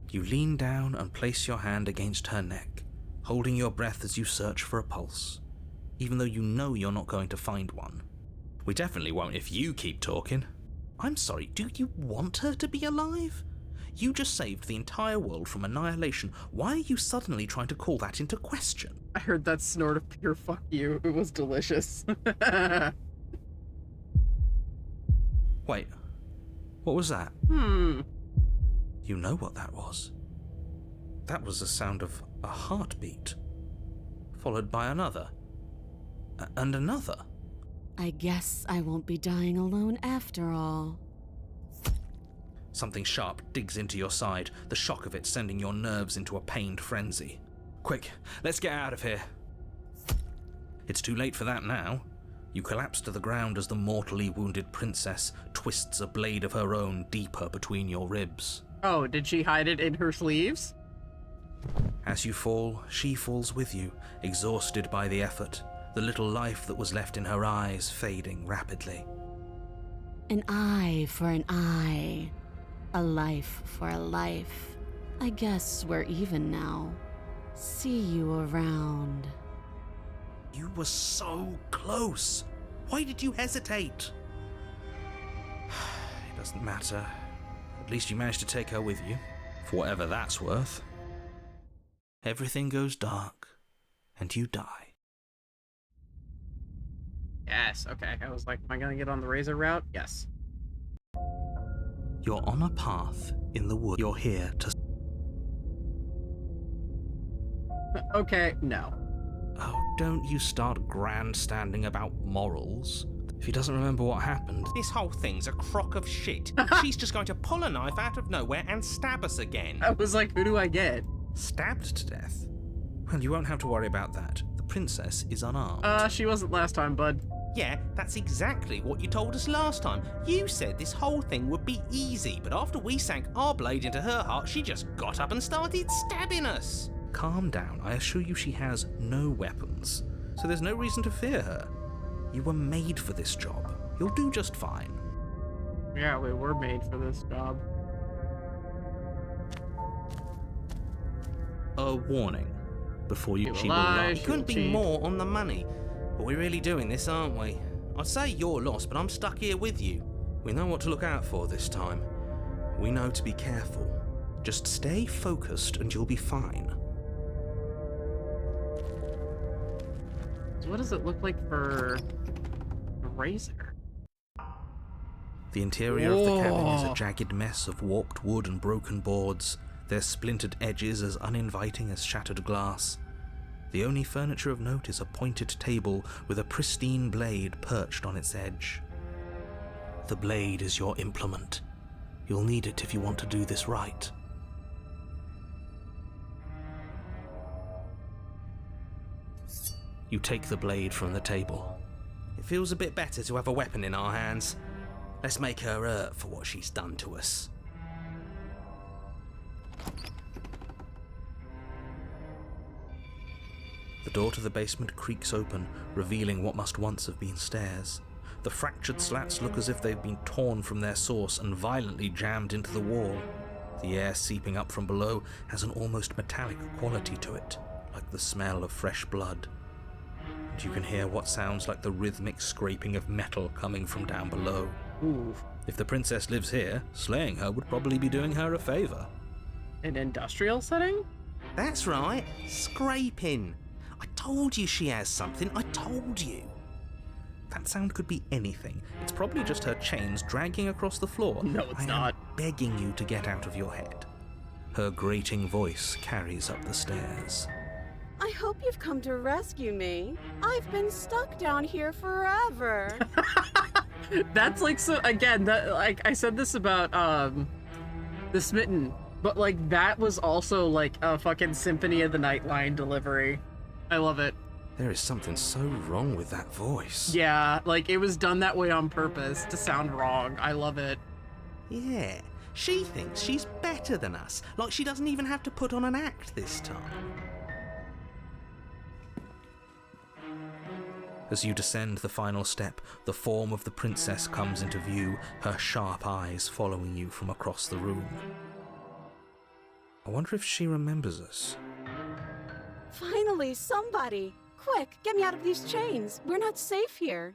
You lean down and place your hand against her neck, holding your breath as you search for a pulse, even though you know you're not going to find one. We definitely won't if you keep talking. I'm sorry, do you want her to be alive? You just saved the entire world from annihilation. Why are you suddenly trying to call that into question? I heard that snort of pure fuck you. It was delicious. Wait, what was that? You know what that was. That was the sound of a heartbeat, followed by another, and another. I guess I won't be dying alone after all. Something sharp digs into your side, the shock of it sending your nerves into a pained frenzy. Quick, let's get out of here. It's too late for that now. You collapse to the ground as the mortally wounded princess twists a blade of her own deeper between your ribs. Oh, did she hide it in her sleeves? As you fall, she falls with you, exhausted by the effort, the little life that was left in her eyes fading rapidly. An eye for an eye. A life for a life. I guess we're even now. See you around. You were so close. Why did you hesitate? It doesn't matter. At least you managed to take her with you, for whatever that's worth. Everything goes dark, and you die. Yes, okay. I was like, am I gonna get on the razor route? Yes. You're on a path in the wood. You're here to... Okay, no. Oh, don't you start grandstanding about morals. If he doesn't remember what happened... This whole thing's a crock of shit. She's just going to pull a knife out of nowhere and stab us again. I was like, who do I get? Stabbed to death? Well, you won't have to worry about that. The princess is unarmed. She wasn't last time, bud. Yeah, that's exactly what you told us last time. You said this whole thing would be easy, but after we sank our blade into her heart, she just got up and started stabbing us. Calm down. I assure you she has no weapons, so there's no reason to fear her. You were made for this job. You'll do just fine. Yeah, we were made for this job. A warning. Before you... She will lie, We she couldn't will be cheat. more on the money. But we're really doing this, aren't we? I'd say you're lost, but I'm stuck here with you. We know what to look out for this time. We know to be careful. Just stay focused and you'll be fine. So what does it look like for a razor? The interior of the cabin is a Whoa. jagged mess of warped wood and broken boards, their splintered edges as uninviting as shattered glass. The only furniture of note is a pointed table with a pristine blade perched on its edge. The blade is your implement. You'll need it if you want to do this right. You take the blade from the table. It feels a bit better to have a weapon in our hands. Let's make her hurt for what she's done to us. The door to the basement creaks open, revealing what must once have been stairs. The fractured slats look as if they've been torn from their source and violently jammed into the wall. The air seeping up from below has an almost metallic quality to it, like the smell of fresh blood. And you can hear what sounds like the rhythmic scraping of metal coming from down below. Ooh. If the princess lives here, slaying her would probably be doing her a favor. An industrial setting? That's right, scraping. I told you she has something, I told you. That sound could be anything. It's probably just her chains dragging across the floor. No, it's not. I'm begging you to get out of your head. Her grating voice carries up the stairs. I hope you've come to rescue me. I've been stuck down here forever. That's like, so again, that, like I said this about the Smitten, but like that was also like a fucking Symphony of the Night line delivery. I love it. There is something so wrong with that voice. Yeah, like it was done that way on purpose to sound wrong. I love it. Yeah, she thinks she's better than us, like she doesn't even have to put on an act this time. As you descend the final step, the form of the princess comes into view, her sharp eyes following you from across the room. I wonder if she remembers us. Finally, somebody! Quick, get me out of these chains. We're not safe here.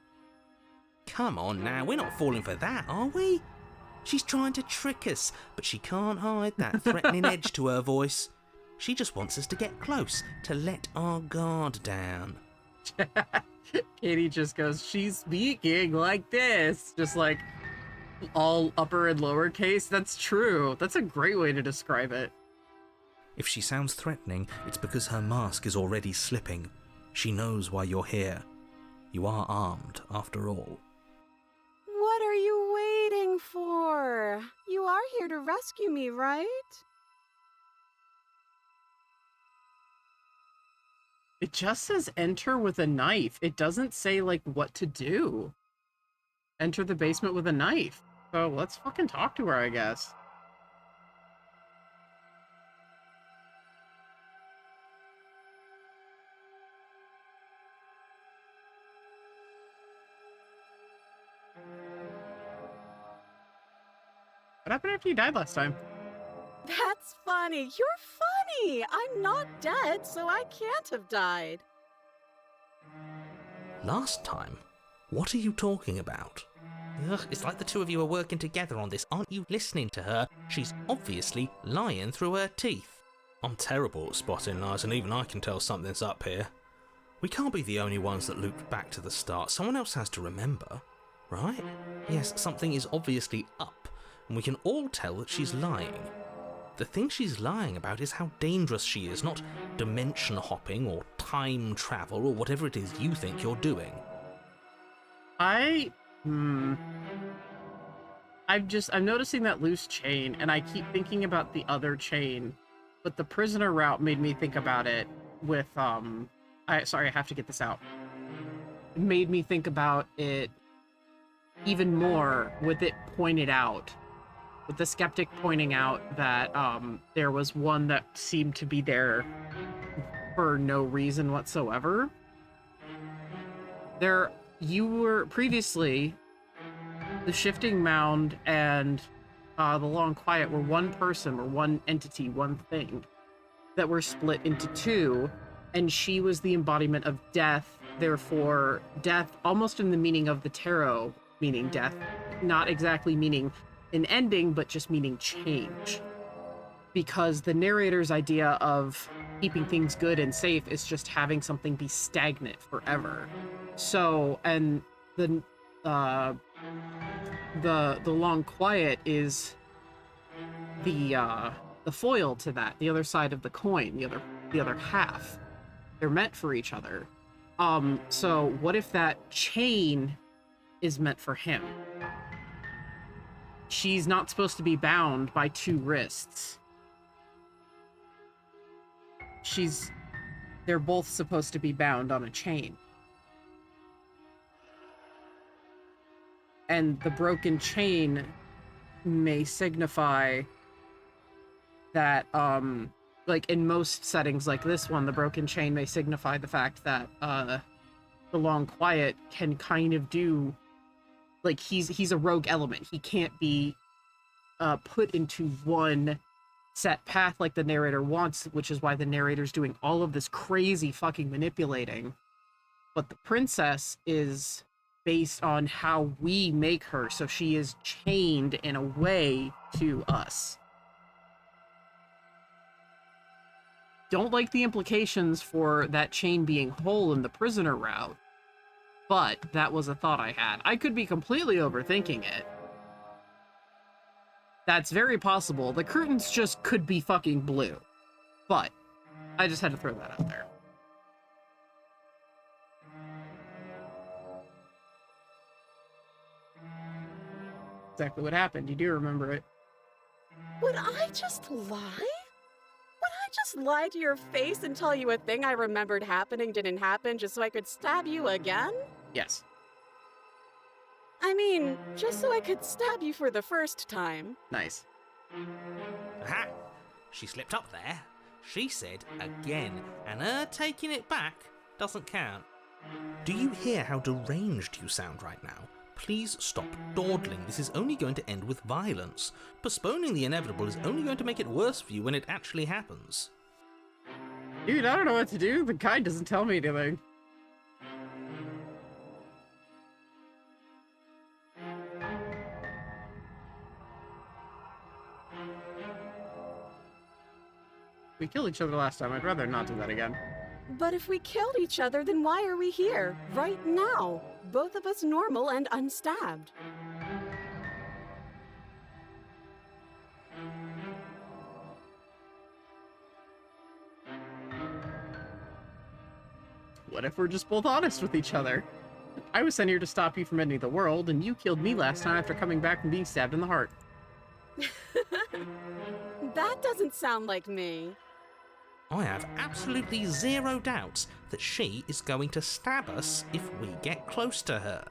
Come on now, we're not falling for that, are we? She's trying to trick us, but she can't hide that threatening edge to her voice. She just wants us to get close, to let our guard down. Katie just goes, she's speaking like this. Just like all upper and lower case. That's true. That's a great way to describe it. If she sounds threatening, it's because her mask is already slipping. She knows why you're here. You are armed, after all. What are you waiting for? You are here to rescue me, right? It just says enter with a knife. It doesn't say, like, what to do. Enter the basement with a knife. So let's fucking talk to her, I guess. What happened after you died last time? That's funny. You're funny. I'm not dead, so I can't have died. Last time? What are you talking about? Ugh, it's like the two of you are working together on this. Aren't you listening to her? She's obviously lying through her teeth. I'm terrible at spotting lies, and even I can tell something's up here. We can't be the only ones that looped back to the start. Someone else has to remember, right? Yes, something is obviously up, and we can all tell that she's lying. The thing she's lying about is how dangerous she is, not dimension hopping or time travel or whatever it is you think you're doing. I'm noticing that loose chain, and I keep thinking about the other chain, but the prisoner route made me think about it with, sorry, I have to get this out. It made me think about it even more with it pointed out, with the skeptic pointing out that, there was one that seemed to be there for no reason whatsoever. You were previously, the shifting mound and the long quiet were one person or one entity, one thing that were split into two, and she was the embodiment of death. Therefore, death, almost in the meaning of the tarot, meaning death, not exactly meaning an ending, but just meaning change. Because the narrator's idea of keeping things good and safe is just having something be stagnant forever. So, and the long quiet is the foil to that, the other side of the coin, the other half. They're meant for each other. So what if that chain is meant for him? She's not supposed to be bound by two wrists. They're both supposed to be bound on a chain. And the broken chain may signify that, like in most settings like this one, the broken chain may signify the fact that, the long quiet can kind of do, like, he's a rogue element. He can't be, put into one set path like the narrator wants, which is why the narrator's doing all of this crazy fucking manipulating. But the princess is based on how we make her, so she is chained in a way to us. Don't like the implications for that chain being whole in the prisoner route, but that was a thought I had. I could be completely overthinking it. That's very possible. The curtains just could be fucking blue. But I just had to throw that out there. Exactly what happened. You do remember it. Would I just lie? Would I just lie to your face and tell you a thing I remembered happening didn't happen just so I could stab you again? Yes. I mean, just so I could stab you for the first time. Nice. Aha! She slipped up there. She said again, and her taking it back doesn't count. Do you hear how deranged you sound right now? Please stop dawdling. This is only going to end with violence. Postponing the inevitable is only going to make it worse for you when it actually happens. Dude, I don't know what to do. The guide doesn't tell me anything. We killed each other last time. I'd rather not do that again. But if we killed each other, then why are we here, right now? Both of us normal and unstabbed. What if we're just both honest with each other? I was sent here to stop you from ending the world, and you killed me last time after coming back from being stabbed in the heart. That doesn't sound like me. I have absolutely zero doubts that she is going to stab us if we get close to her.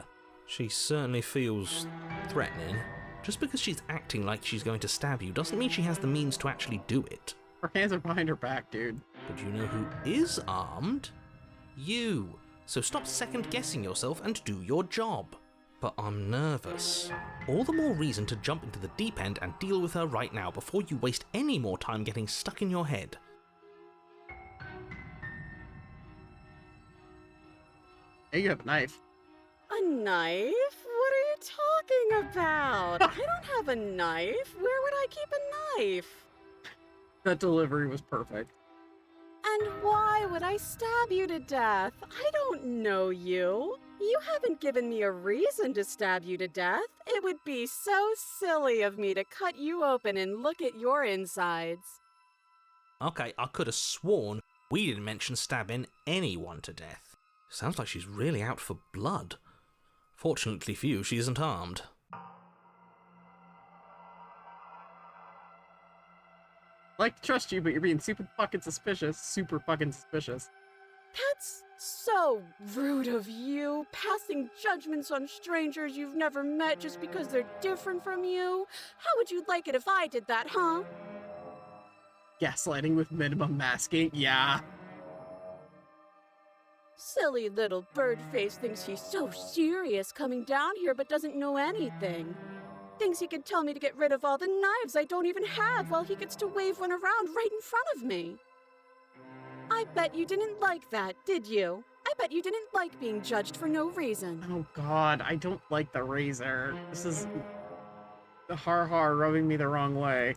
She certainly feels threatening. Just because she's acting like she's going to stab you doesn't mean she has the means to actually do it. Her hands are behind her back, dude. But you know who is armed? You. So stop second-guessing yourself and do your job. But I'm nervous. All the more reason to jump into the deep end and deal with her right now before you waste any more time getting stuck in your head. Hey, you have a knife. A knife? What are you talking about? I don't have a knife. Where would I keep a knife? That delivery was perfect. And why would I stab you to death? I don't know you. You haven't given me a reason to stab you to death. It would be so silly of me to cut you open and look at your insides. Okay, I could have sworn we didn't mention stabbing anyone to death. Sounds like she's really out for blood. Fortunately for you, she isn't armed. Like to trust you, but you're being super fucking suspicious. Super fucking suspicious. That's so rude of you, passing judgments on strangers you've never met just because they're different from you. How would you like it if I did that, huh? Gaslighting with minimum masking, yeah. Silly little bird-face thinks he's so serious coming down here but doesn't know anything. Thinks he could tell me to get rid of all the knives I don't even have while he gets to wave one around right in front of me. I bet you didn't like that, did you? I bet you didn't like being judged for no reason. Oh god, I don't like the razor. This is the har rubbing me the wrong way.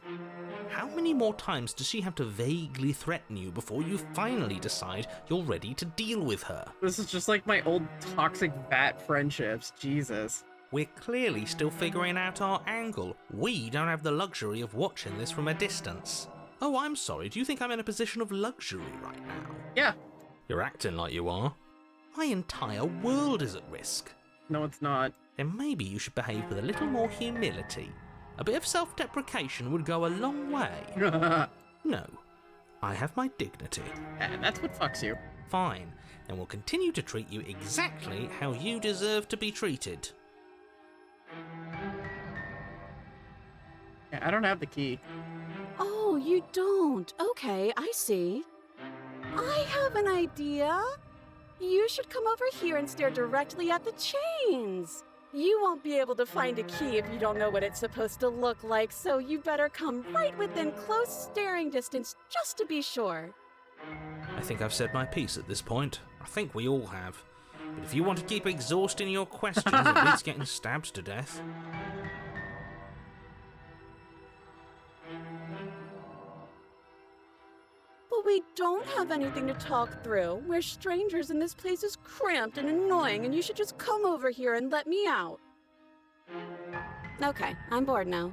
How many more times does she have to vaguely threaten you before you finally decide you're ready to deal with her? This is just like my old toxic bat friendships, Jesus. We're clearly still figuring out our angle. We don't have the luxury of watching this from a distance. Oh, I'm sorry, do you think I'm in a position of luxury right now? Yeah. You're acting like you are. My entire world is at risk. No, it's not. Then maybe you should behave with a little more humility. A bit of self-deprecation would go a long way. No, I have my dignity. And that's what fucks you. Fine, then we'll continue to treat you exactly how you deserve to be treated. Yeah, I don't have the key. Oh, you don't? Okay, I see. I have an idea. You should come over here and stare directly at the chains. You won't be able to find a key if you don't know what it's supposed to look like, so you better come right within close staring distance just to be sure. I think I've said my piece at this point. I think we all have. But if you want to keep exhausting your questions, at least getting stabbed to death. But we don't have anything to talk through. We're strangers and this place is cramped and annoying and you should just come over here and let me out. Okay, I'm bored now.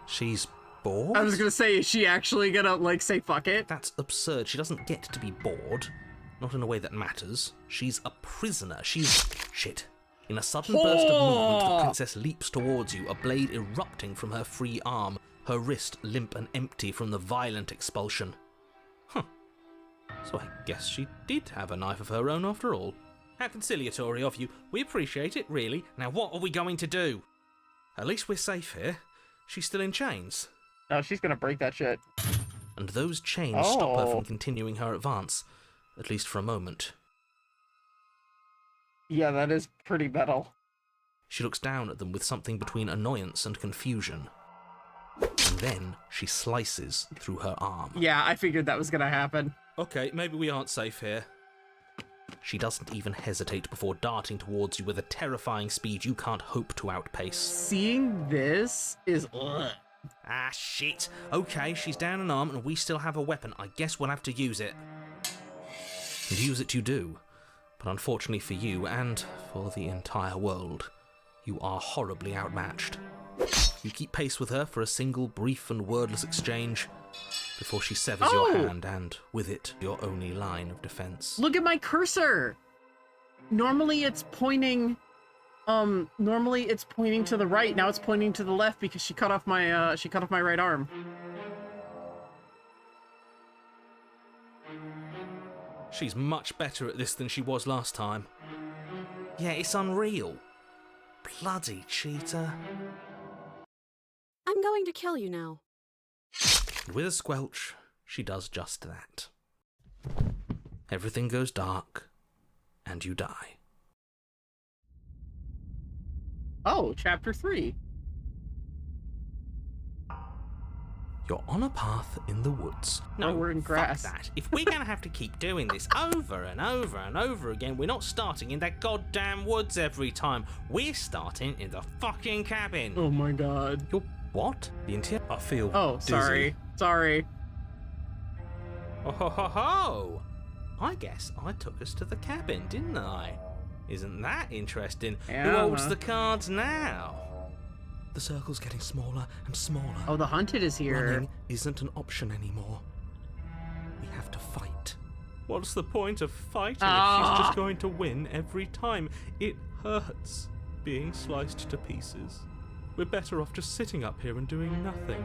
She's bored? I was gonna say, is she actually gonna, like, say fuck it? That's absurd. She doesn't get to be bored. Not in a way that matters. She's a prisoner. She's... Shit. In a sudden burst of movement, the princess leaps towards you, a blade erupting from her free arm, her wrist limp and empty from the violent expulsion. Huh. So I guess she did have a knife of her own after all. How conciliatory of you. We appreciate it, really. Now what are we going to do? At least we're safe here. She's still in chains. No, she's gonna break that shit. And those chains stop her from continuing her advance, at least for a moment. Yeah, that is pretty metal. She looks down at them with something between annoyance and confusion. And then she slices through her arm. Yeah, I figured that was gonna happen. Okay, maybe we aren't safe here. She doesn't even hesitate before darting towards you with a terrifying speed you can't hope to outpace. Seeing this is... Ugh. Ah, shit. Okay, she's down an arm and we still have a weapon. I guess we'll have to use it. And use it you do. But unfortunately for you, and for the entire world, you are horribly outmatched. You keep pace with her for a single brief and wordless exchange before she severs your hand and, with it, your only line of defense. Look at my cursor! Normally it's pointing... normally it's pointing to the right, now it's pointing to the left because she cut off my right arm. She's much better at this than she was last time. Yeah, it's unreal. Bloody cheater. I'm going to kill you now. With a squelch, she does just that. Everything goes dark, and you die. Oh, chapter 3. You're on a path in the woods. No, we're in grass. Fuck that. If we're gonna have to keep doing this over and over and over again, we're not starting in that goddamn woods every time. We're starting in the fucking cabin. Oh my god. You're what? The interior? I feel Oh, dizzy. sorry. Oh ho ho ho! I guess I took us to the cabin, didn't I? Isn't that interesting? Yeah, Who holds huh? the cards now? The circle's getting smaller and smaller. Oh, the hunted is here. Running isn't an option anymore. We have to fight. What's the point of fighting if Ah. she's just going to win every time? It hurts being sliced to pieces. We're better off just sitting up here and doing nothing.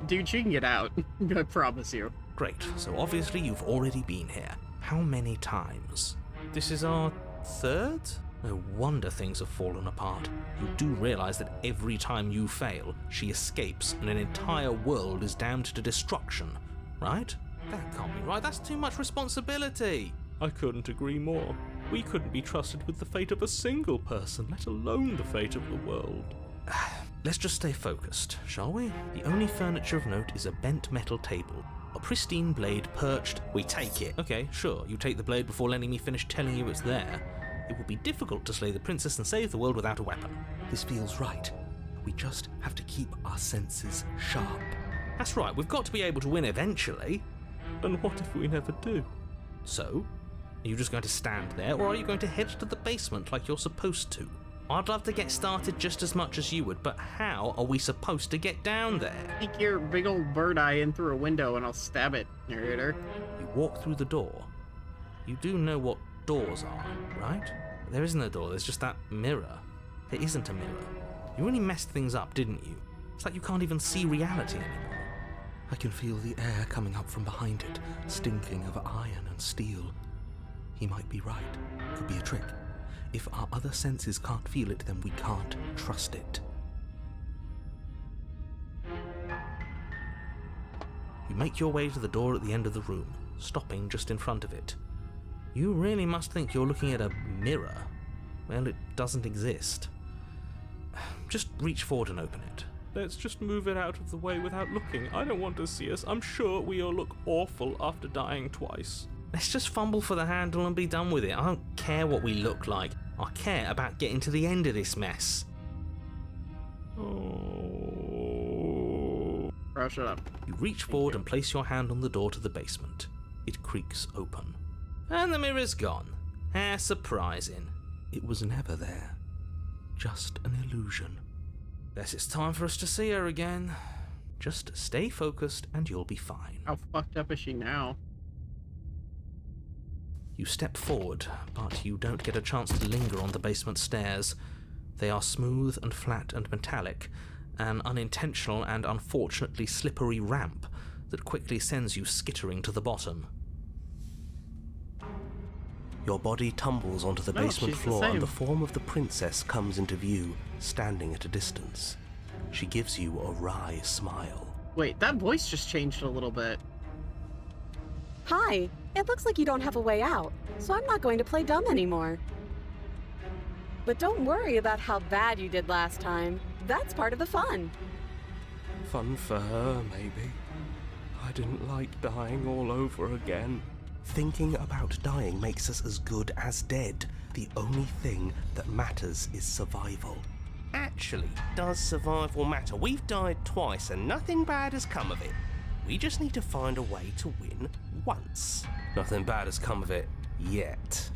Dude, she can get out. I promise you. Great, so obviously you've already been here. How many times? This is our third? No wonder things have fallen apart. You do realise that every time you fail, she escapes and an entire world is damned to destruction, right? That can't be right, that's too much responsibility. I couldn't agree more. We couldn't be trusted with the fate of a single person, let alone the fate of the world. Let's just stay focused, shall we? The only furniture of note is a bent metal table. A pristine blade perched. We take it. Okay, sure, you take the blade before letting me finish telling you it's there. It would be difficult to slay the princess and save the world without a weapon. This feels right. We just have to keep our senses sharp. That's right, we've got to be able to win eventually. And what if we never do? So, are you just going to stand there, or are you going to head to the basement like you're supposed to? I'd love to get started just as much as you would, but how are we supposed to get down there? Peek your big old bird eye in through a window and I'll stab it, narrator. You walk through the door. You do know what doors are, right? There isn't a door, there's just that mirror. There isn't a mirror. You really messed things up, didn't you? It's like you can't even see reality anymore. I can feel the air coming up from behind it, stinking of iron and steel. He might be right. Could be a trick. If our other senses can't feel it, then we can't trust it. You make your way to the door at the end of the room, stopping just in front of it. You really must think you're looking at a mirror. Well, it doesn't exist. Just reach forward and open it. Let's just move it out of the way without looking. I don't want to see us. I'm sure we all look awful after dying twice. Let's just fumble for the handle and be done with it. I don't care what we look like. I care about getting to the end of this mess. Oh. Bro, shut up. You reach forward and place your hand on the door to the basement. It creaks open. And the mirror's gone. How surprising. It was never there. Just an illusion. Guess it's time for us to see her again. Just stay focused and you'll be fine. How fucked up is she now? You step forward, but you don't get a chance to linger on the basement stairs. They are smooth and flat and metallic, an unintentional and unfortunately slippery ramp that quickly sends you skittering to the bottom. Your body tumbles onto the No, basement she's the floor and same. the form of the princess comes into view, standing at a distance. She gives you a wry smile. Wait, that voice just changed a little bit. Hi, it looks like you don't have a way out, so I'm not going to play dumb anymore. But don't worry about how bad you did last time. That's part of the fun. Fun for her, maybe. I didn't like dying all over again. Thinking about dying makes us as good as dead. The only thing that matters is survival. Actually, does survival matter? We've died twice and nothing bad has come of it. We just need to find a way to win once. Nothing bad has come of it yet.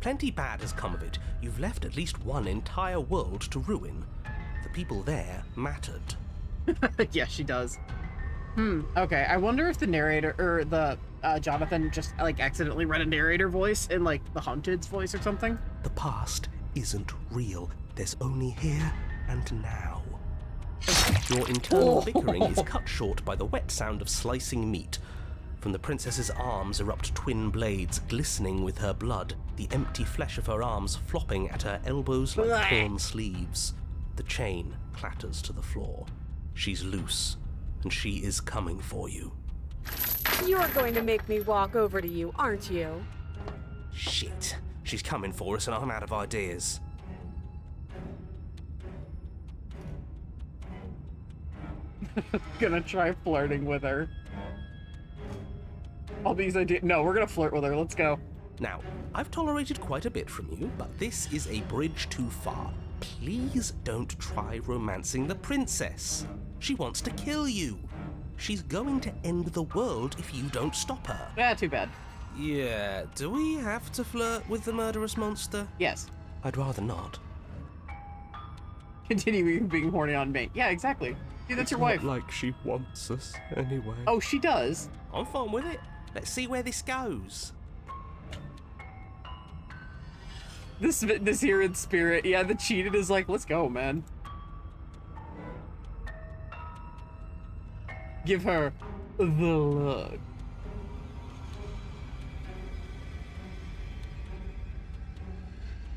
Plenty bad has come of it. You've left at least one entire world to ruin. The people there mattered. Yeah, she does. Okay, I wonder if the narrator, or the, Jonathan just, like, accidentally read a narrator voice in, like, the Haunted's voice or something? The past isn't real. There's only here and now. Your internal bickering is cut short by the wet sound of slicing meat. From the princess's arms erupt twin blades glistening with her blood, the empty flesh of her arms flopping at her elbows like torn sleeves. The chain clatters to the floor. She's loose, and she is coming for you. You're going to make me walk over to you, aren't you? Shit. She's coming for us and I'm out of ideas. Gonna try flirting with her. All these ideas. No, we're gonna flirt with her. Let's go. Now, I've tolerated quite a bit from you, but this is a bridge too far. Please don't try romancing the princess. She wants to kill you. She's going to end the world if you don't stop her. Yeah, too bad. Yeah, do we have to flirt with the murderous monster? Yes. I'd rather not. Continue being horny on me. Yeah, exactly. Dude, that's your wife. Like she wants us anyway. Oh, she does. I'm fine with it. Let's see where this goes. This here in spirit. Yeah, the cheated is like, let's go, man. Give her the look.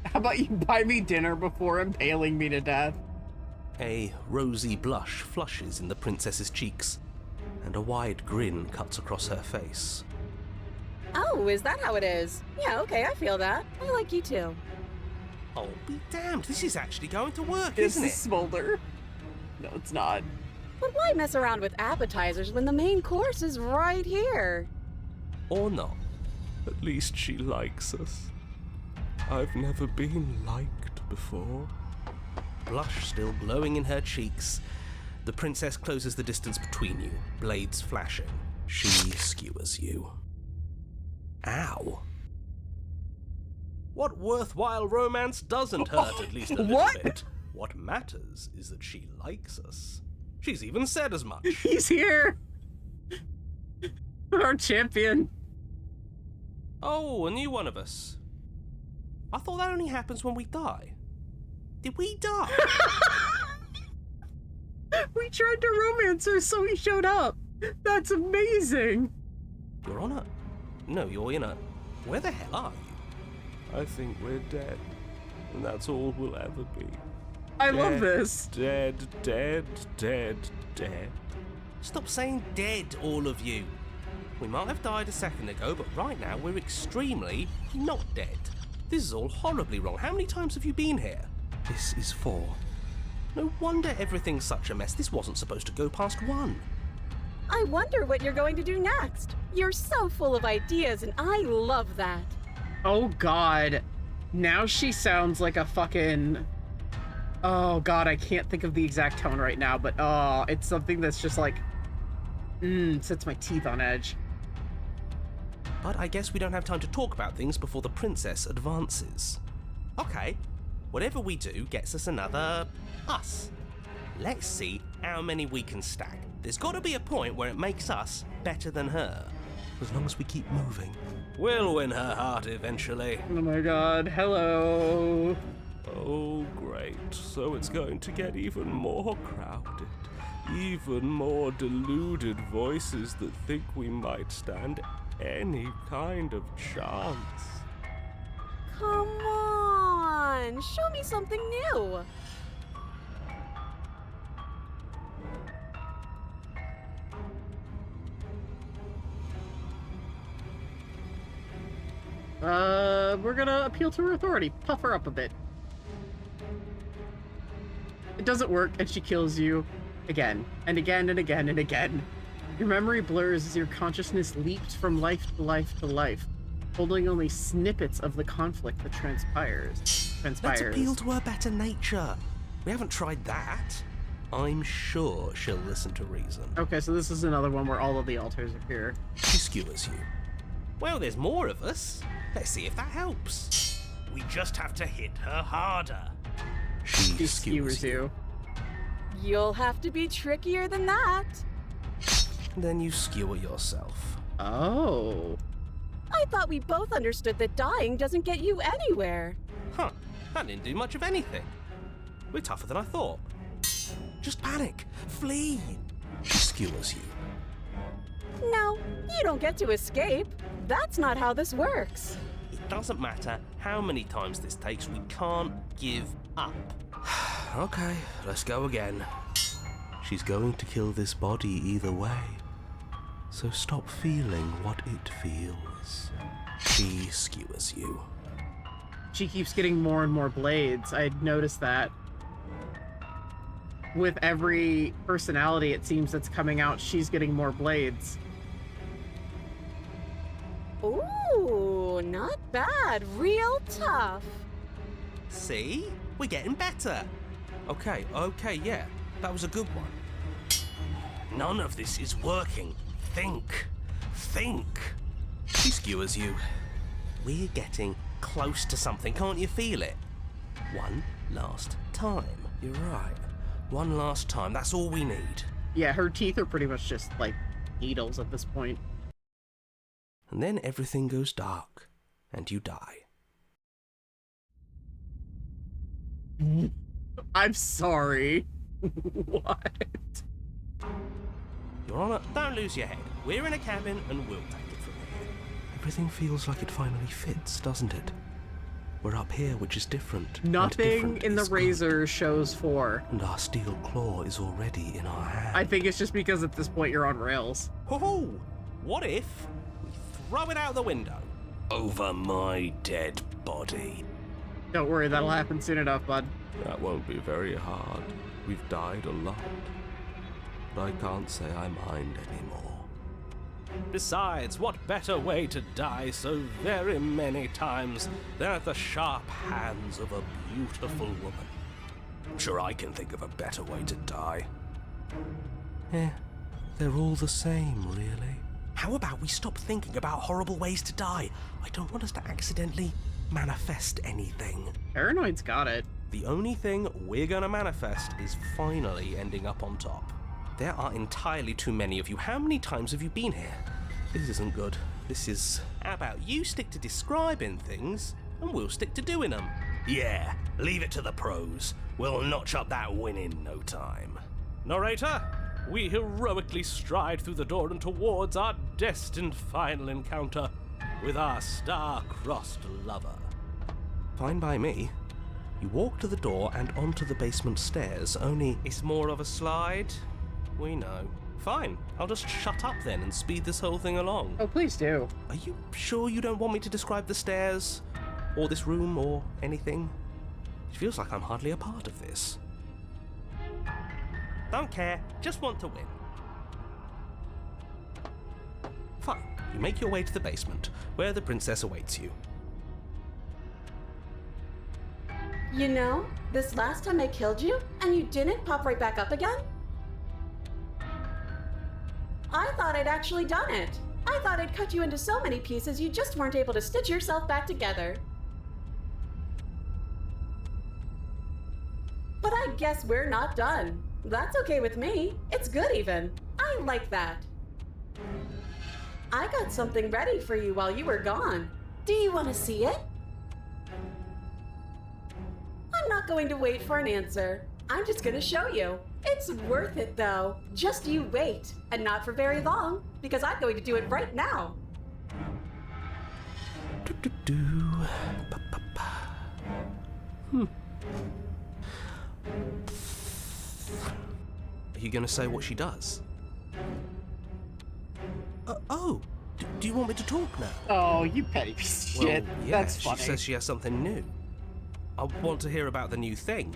How about you buy me dinner before impaling me to death? A rosy blush flushes in the princess's cheeks, and a wide grin cuts across her face. Oh, is that how it is? Yeah, okay, I feel that. I like you too. Oh, be damned, this is actually going to work, This isn't is it? Smolder. No, it's not. But why mess around with appetizers when the main course is right here? Or not. At least she likes us. I've never been liked before. Blush still glowing in her cheeks, the princess closes the distance between you, blades flashing. She skewers you. Ow. What worthwhile romance doesn't hurt at least a little What? bit? What matters is that she likes us. She's even said as much. He's here. Our champion. Oh, a new one of us. I thought that only happens when we die. Did we die? We tried to romance her, so he showed up. That's amazing. You're on a... No, you're in a... Where the hell are you? I think we're dead. And that's all we'll ever be. I love this. Dead, dead, dead, dead. Stop saying dead, all of you. We might have died a second ago, but right now we're extremely not dead. This is all horribly wrong. How many times have you been here? This is 4. No wonder everything's such a mess. This wasn't supposed to go past 1. I wonder what you're going to do next. You're so full of ideas, and I love that. Oh god. Now she sounds like a fucking... Oh god, I can't think of the exact tone right now, but oh, it's something that's just like... sets my teeth on edge. But I guess we don't have time to talk about things before the princess advances. Okay, whatever we do gets us another... us. Let's see how many we can stack. There's got to be a point where it makes us better than her. As long as we keep moving. We'll win her heart eventually. Oh my god, hello. Oh, great. So it's going to get even more crowded. Even more deluded voices that think we might stand any kind of chance. Come on, show me something new. We're gonna appeal to her authority. Puff her up a bit. It doesn't work, and she kills you again, and again, and again, and again. Your memory blurs as your consciousness leaps from life to life to life, holding only snippets of the conflict that transpires. Let's appeal to her better nature. We haven't tried that. I'm sure she'll listen to reason. Okay, so this is another one where all of the altars appear. She skewers you. Well, there's more of us. Let's see if that helps. We just have to hit her harder. She skewers you. You'll have to be trickier than that. Then you skewer yourself. Oh. I thought we both understood that dying doesn't get you anywhere. Huh. That didn't do much of anything. We're tougher than I thought. Just panic. Flee. She skewers you. No, you don't get to escape. That's not how this works. It doesn't matter how many times this takes, we can't give up. Okay, let's go again. She's going to kill this body either way. So stop feeling what it feels. She skewers you. She keeps getting more and more blades. I had noticed that. With every personality, it seems that's coming out, she's getting more blades. Ooh, not bad. Real tough. See? We're getting better. Okay, yeah. That was a good one. None of this is working. Think. She skewers you. We're getting close to something, can't you feel it? One last time. You're right. One last time, that's all we need. Yeah, her teeth are pretty much just like needles at this point. And then everything goes dark, and you die. I'm sorry. What? Your Honor, don't lose your head. We're in a cabin, and we'll take it from here. Everything feels like it finally fits, doesn't it? We're up here, which is different. and Nothing different in the is good. razor shows 4. And our steel claw is already in our hand. I think it's just because at this point you're on rails. Ho-ho! What if we throw it out the window? Over my dead body. Don't worry, that'll happen soon enough, bud. That won't be very hard. We've died a lot. But I can't say I mind anymore. Besides, what better way to die so very many times than at the sharp hands of a beautiful woman? I'm sure I can think of a better way to die. They're all the same, really. How about we stop thinking about horrible ways to die? I don't want us to accidentally manifest anything. Paranoid's got it. The only thing we're gonna manifest is finally ending up on top. There are entirely too many of you. How many times have you been here? This isn't good. This is... How about you stick to describing things, and we'll stick to doing them? Yeah, leave it to the pros. We'll notch up that win in no time. Narrator, we heroically stride through the door and towards our destined final encounter with our star-crossed lover. Fine by me. You walk to the door and onto the basement stairs, only it's more of a slide. We know. Fine, I'll just shut up then and speed this whole thing along. Oh, please do. Are you sure you don't want me to describe the stairs? Or this room, or anything? It feels like I'm hardly a part of this. Don't care, just want to win. Fine, you make your way to the basement, where the princess awaits you. You know, this last time I killed you, and you didn't pop right back up again? I thought I'd actually done it. I thought I'd cut you into so many pieces you just weren't able to stitch yourself back together. But I guess we're not done. That's okay with me. It's good even. I like that. I got something ready for you while you were gone. Do you want to see it? I'm not going to wait for an answer. I'm just going to show you. It's worth it though. Just you wait. And not for very long, because I'm going to do it right now. Are you going to say what she does? Do you want me to talk now? Oh, you petty piece of shit. Well, yeah, That's funny. She says she has something new. I want to hear about the new thing.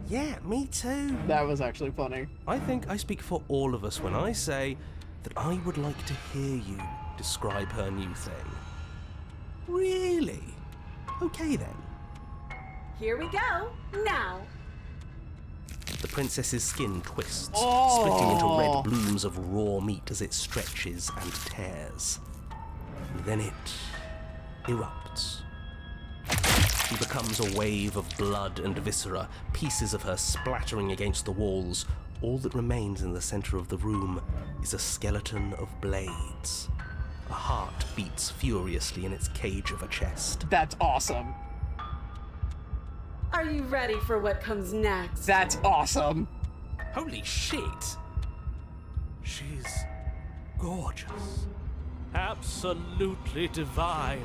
Yeah, me too. That was actually funny. I think I speak for all of us when I say that I would like to hear you describe her new thing. Really? Okay then. Here we go. Now. The princess's skin twists, Oh. splitting into red blooms of raw meat as it stretches and tears. Then it erupts. She becomes a wave of blood and viscera, pieces of her splattering against the walls. All that remains in the center of the room is a skeleton of blades. A heart beats furiously in its cage of a chest. That's awesome. Are you ready for what comes next? That's awesome. Holy shit! She's gorgeous. Absolutely divine.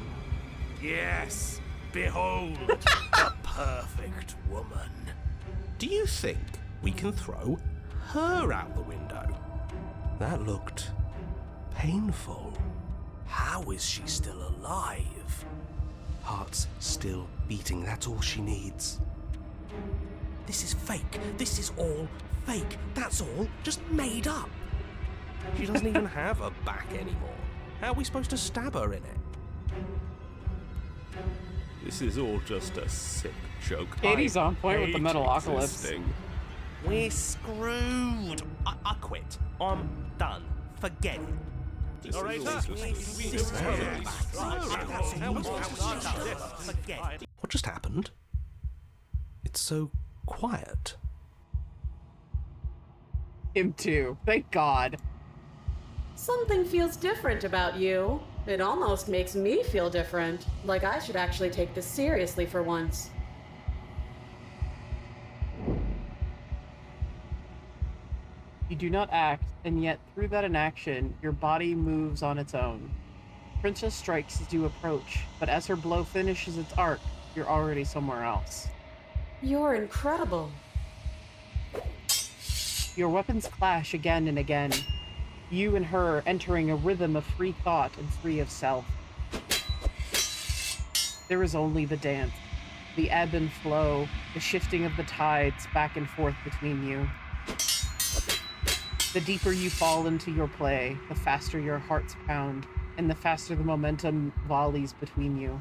Yes, behold, the perfect woman. Do you think we can throw her out the window? That looked painful. How is she still alive? Heart's still beating, that's all she needs. This is fake. This is all fake. That's all just made up. She doesn't even have a back anymore. How are we supposed to stab her in it? This is all just a sick joke. Katie's I on point with the hate Metalocalypse. existing. We're screwed. I quit. I'm done. Forget it. This All right, is all just What just happened? It's so quiet. Him too. Thank God. Something feels different about you. It almost makes me feel different. Like I should actually take this seriously for once. You do not act, and yet through that inaction, your body moves on its own. Princess strikes as you approach, but as her blow finishes its arc, you're already somewhere else. You're incredible. Your weapons clash again and again. You and her entering a rhythm of free thought and free of self. There is only the dance, the ebb and flow, the shifting of the tides back and forth between you. The deeper you fall into your play, the faster your hearts pound, and the faster the momentum volleys between you.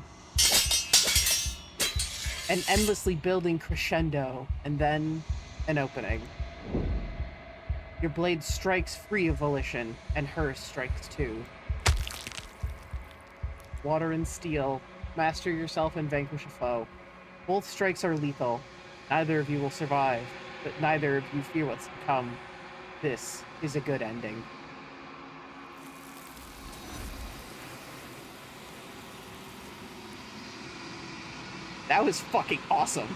An endlessly building crescendo, and then an opening. Your blade strikes free of volition, and hers strikes too. Water and steel, master yourself and vanquish a foe. Both strikes are lethal. Neither of you will survive, but neither of you fear what's to come. This is a good ending. That was fucking awesome.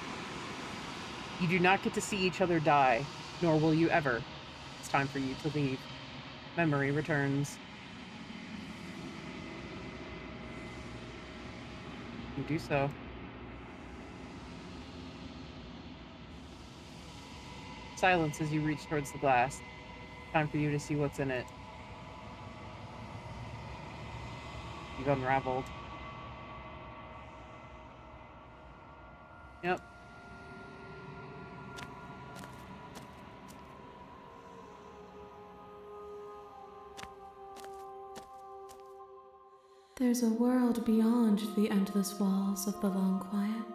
You do not get to see each other die, nor will you ever. It's time for you to leave. Memory returns. You do so. Silence as you reach towards the glass. Time for you to see what's in it. You've unraveled. Yep. There's a world beyond the endless walls of the long quiet.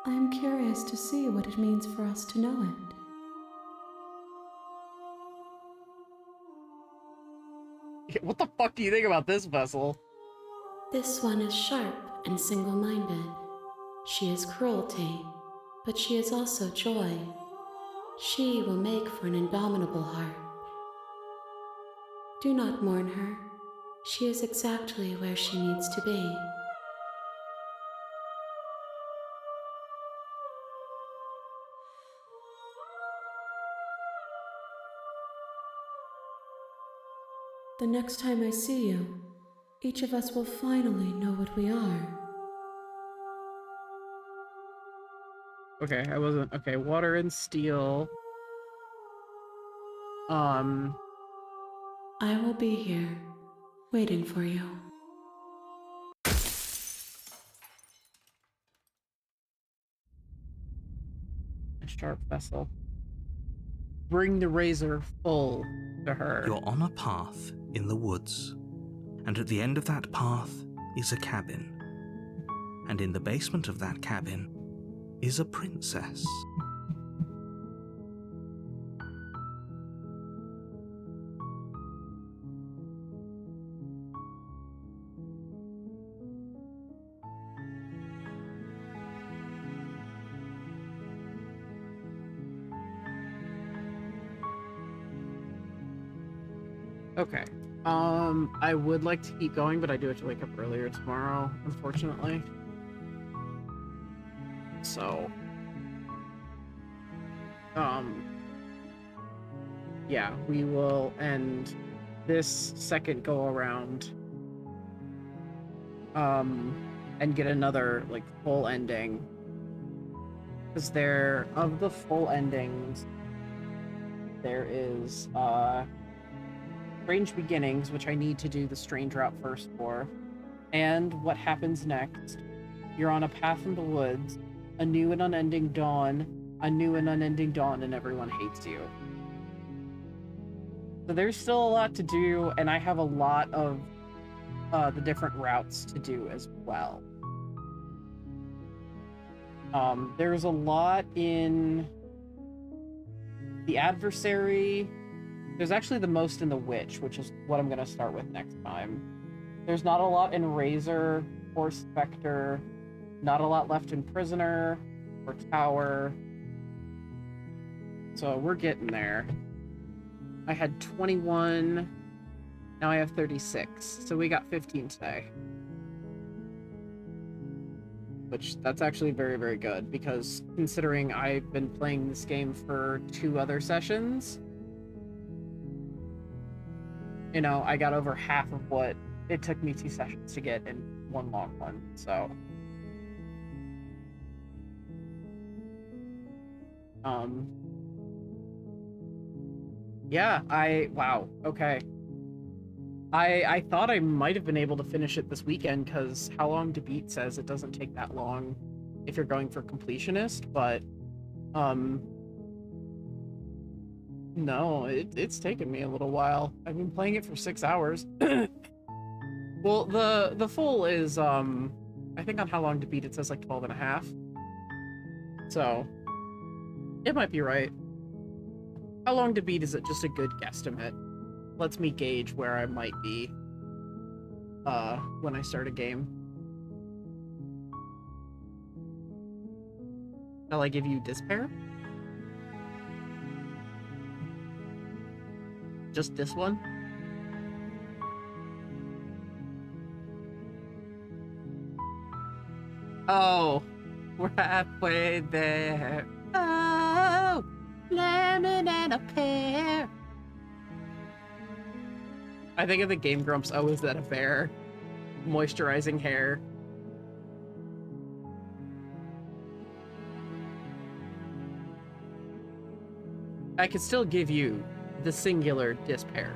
I am curious to see what it means for us to know it. What the fuck do you think about this vessel? This one is sharp and single-minded. She is cruelty, but she is also joy. She will make for an indomitable heart. Do not mourn her. She is exactly where she needs to be. The next time I see you, each of us will finally know what we are. Okay, I wasn't... Okay, water and steel. I will be here, waiting for you. A sharp vessel. Bring the razor full to her. You're on a path in the woods, and at the end of that path is a cabin. And in the basement of that cabin is a princess. Okay. I would like to keep going, but I do have to wake up earlier tomorrow, unfortunately. So, yeah, we will end this second go around and get another like full ending, because there, of the full endings, there is Strange Beginnings, which I need to do the strange route first for, and What Happens Next, You're on a Path in the Woods, A New and Unending Dawn, A New and Unending Dawn, and Everyone Hates You. So there's still a lot to do, and I have a lot of the different routes to do as well. There's a lot in the Adversary. There's actually the most in the Witch, which is what I'm going to start with next time. There's not a lot in Razor or Spectre. Not a lot left in Prisoner or Tower. So we're getting there. I had 21. Now I have 36. So we got 15 today. Which, that's actually very, very good, because considering I've been playing this game for 2 other sessions, you know, I got over half of what it took me 2 sessions to get in one long one, so. Yeah, wow, okay. I thought I might have been able to finish it this weekend, because How Long to Beat says it doesn't take that long if you're going for completionist, but no, it's taken me a little while. I've been playing it for 6 hours. Well, the full is I think on How Long to Beat it says like 12 and a half. So it might be right. How Long to Beat is just a good guesstimate. Lets me gauge where I might be when I start a game. Shall I give you Despair? Just this one? Oh, we're halfway there. Oh, lemon and a pear. I think of the Game Grumps, oh, is that a bear? Moisturizing hair. I could still give you the singular Despair.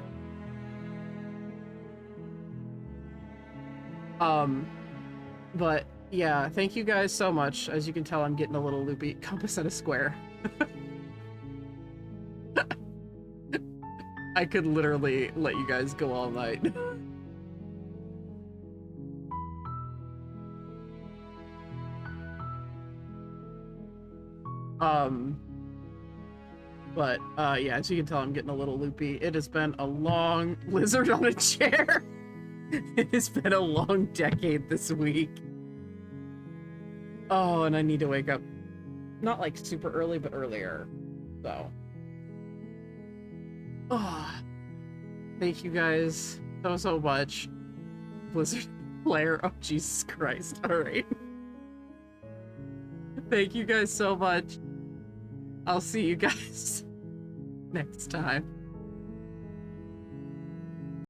But yeah, thank you guys so much. As you can tell, I'm getting a little loopy. Compass and a square. I could literally let you guys go all night. But yeah, as you can tell, I'm getting a little loopy. It has been a long lizard on a chair. It has been a long decade this week. Oh, and I need to wake up, not like super early, but earlier. So. Oh, thank you guys so much. Blizzard player, oh Jesus Christ. Alright. Thank you guys so much. I'll see you guys next time.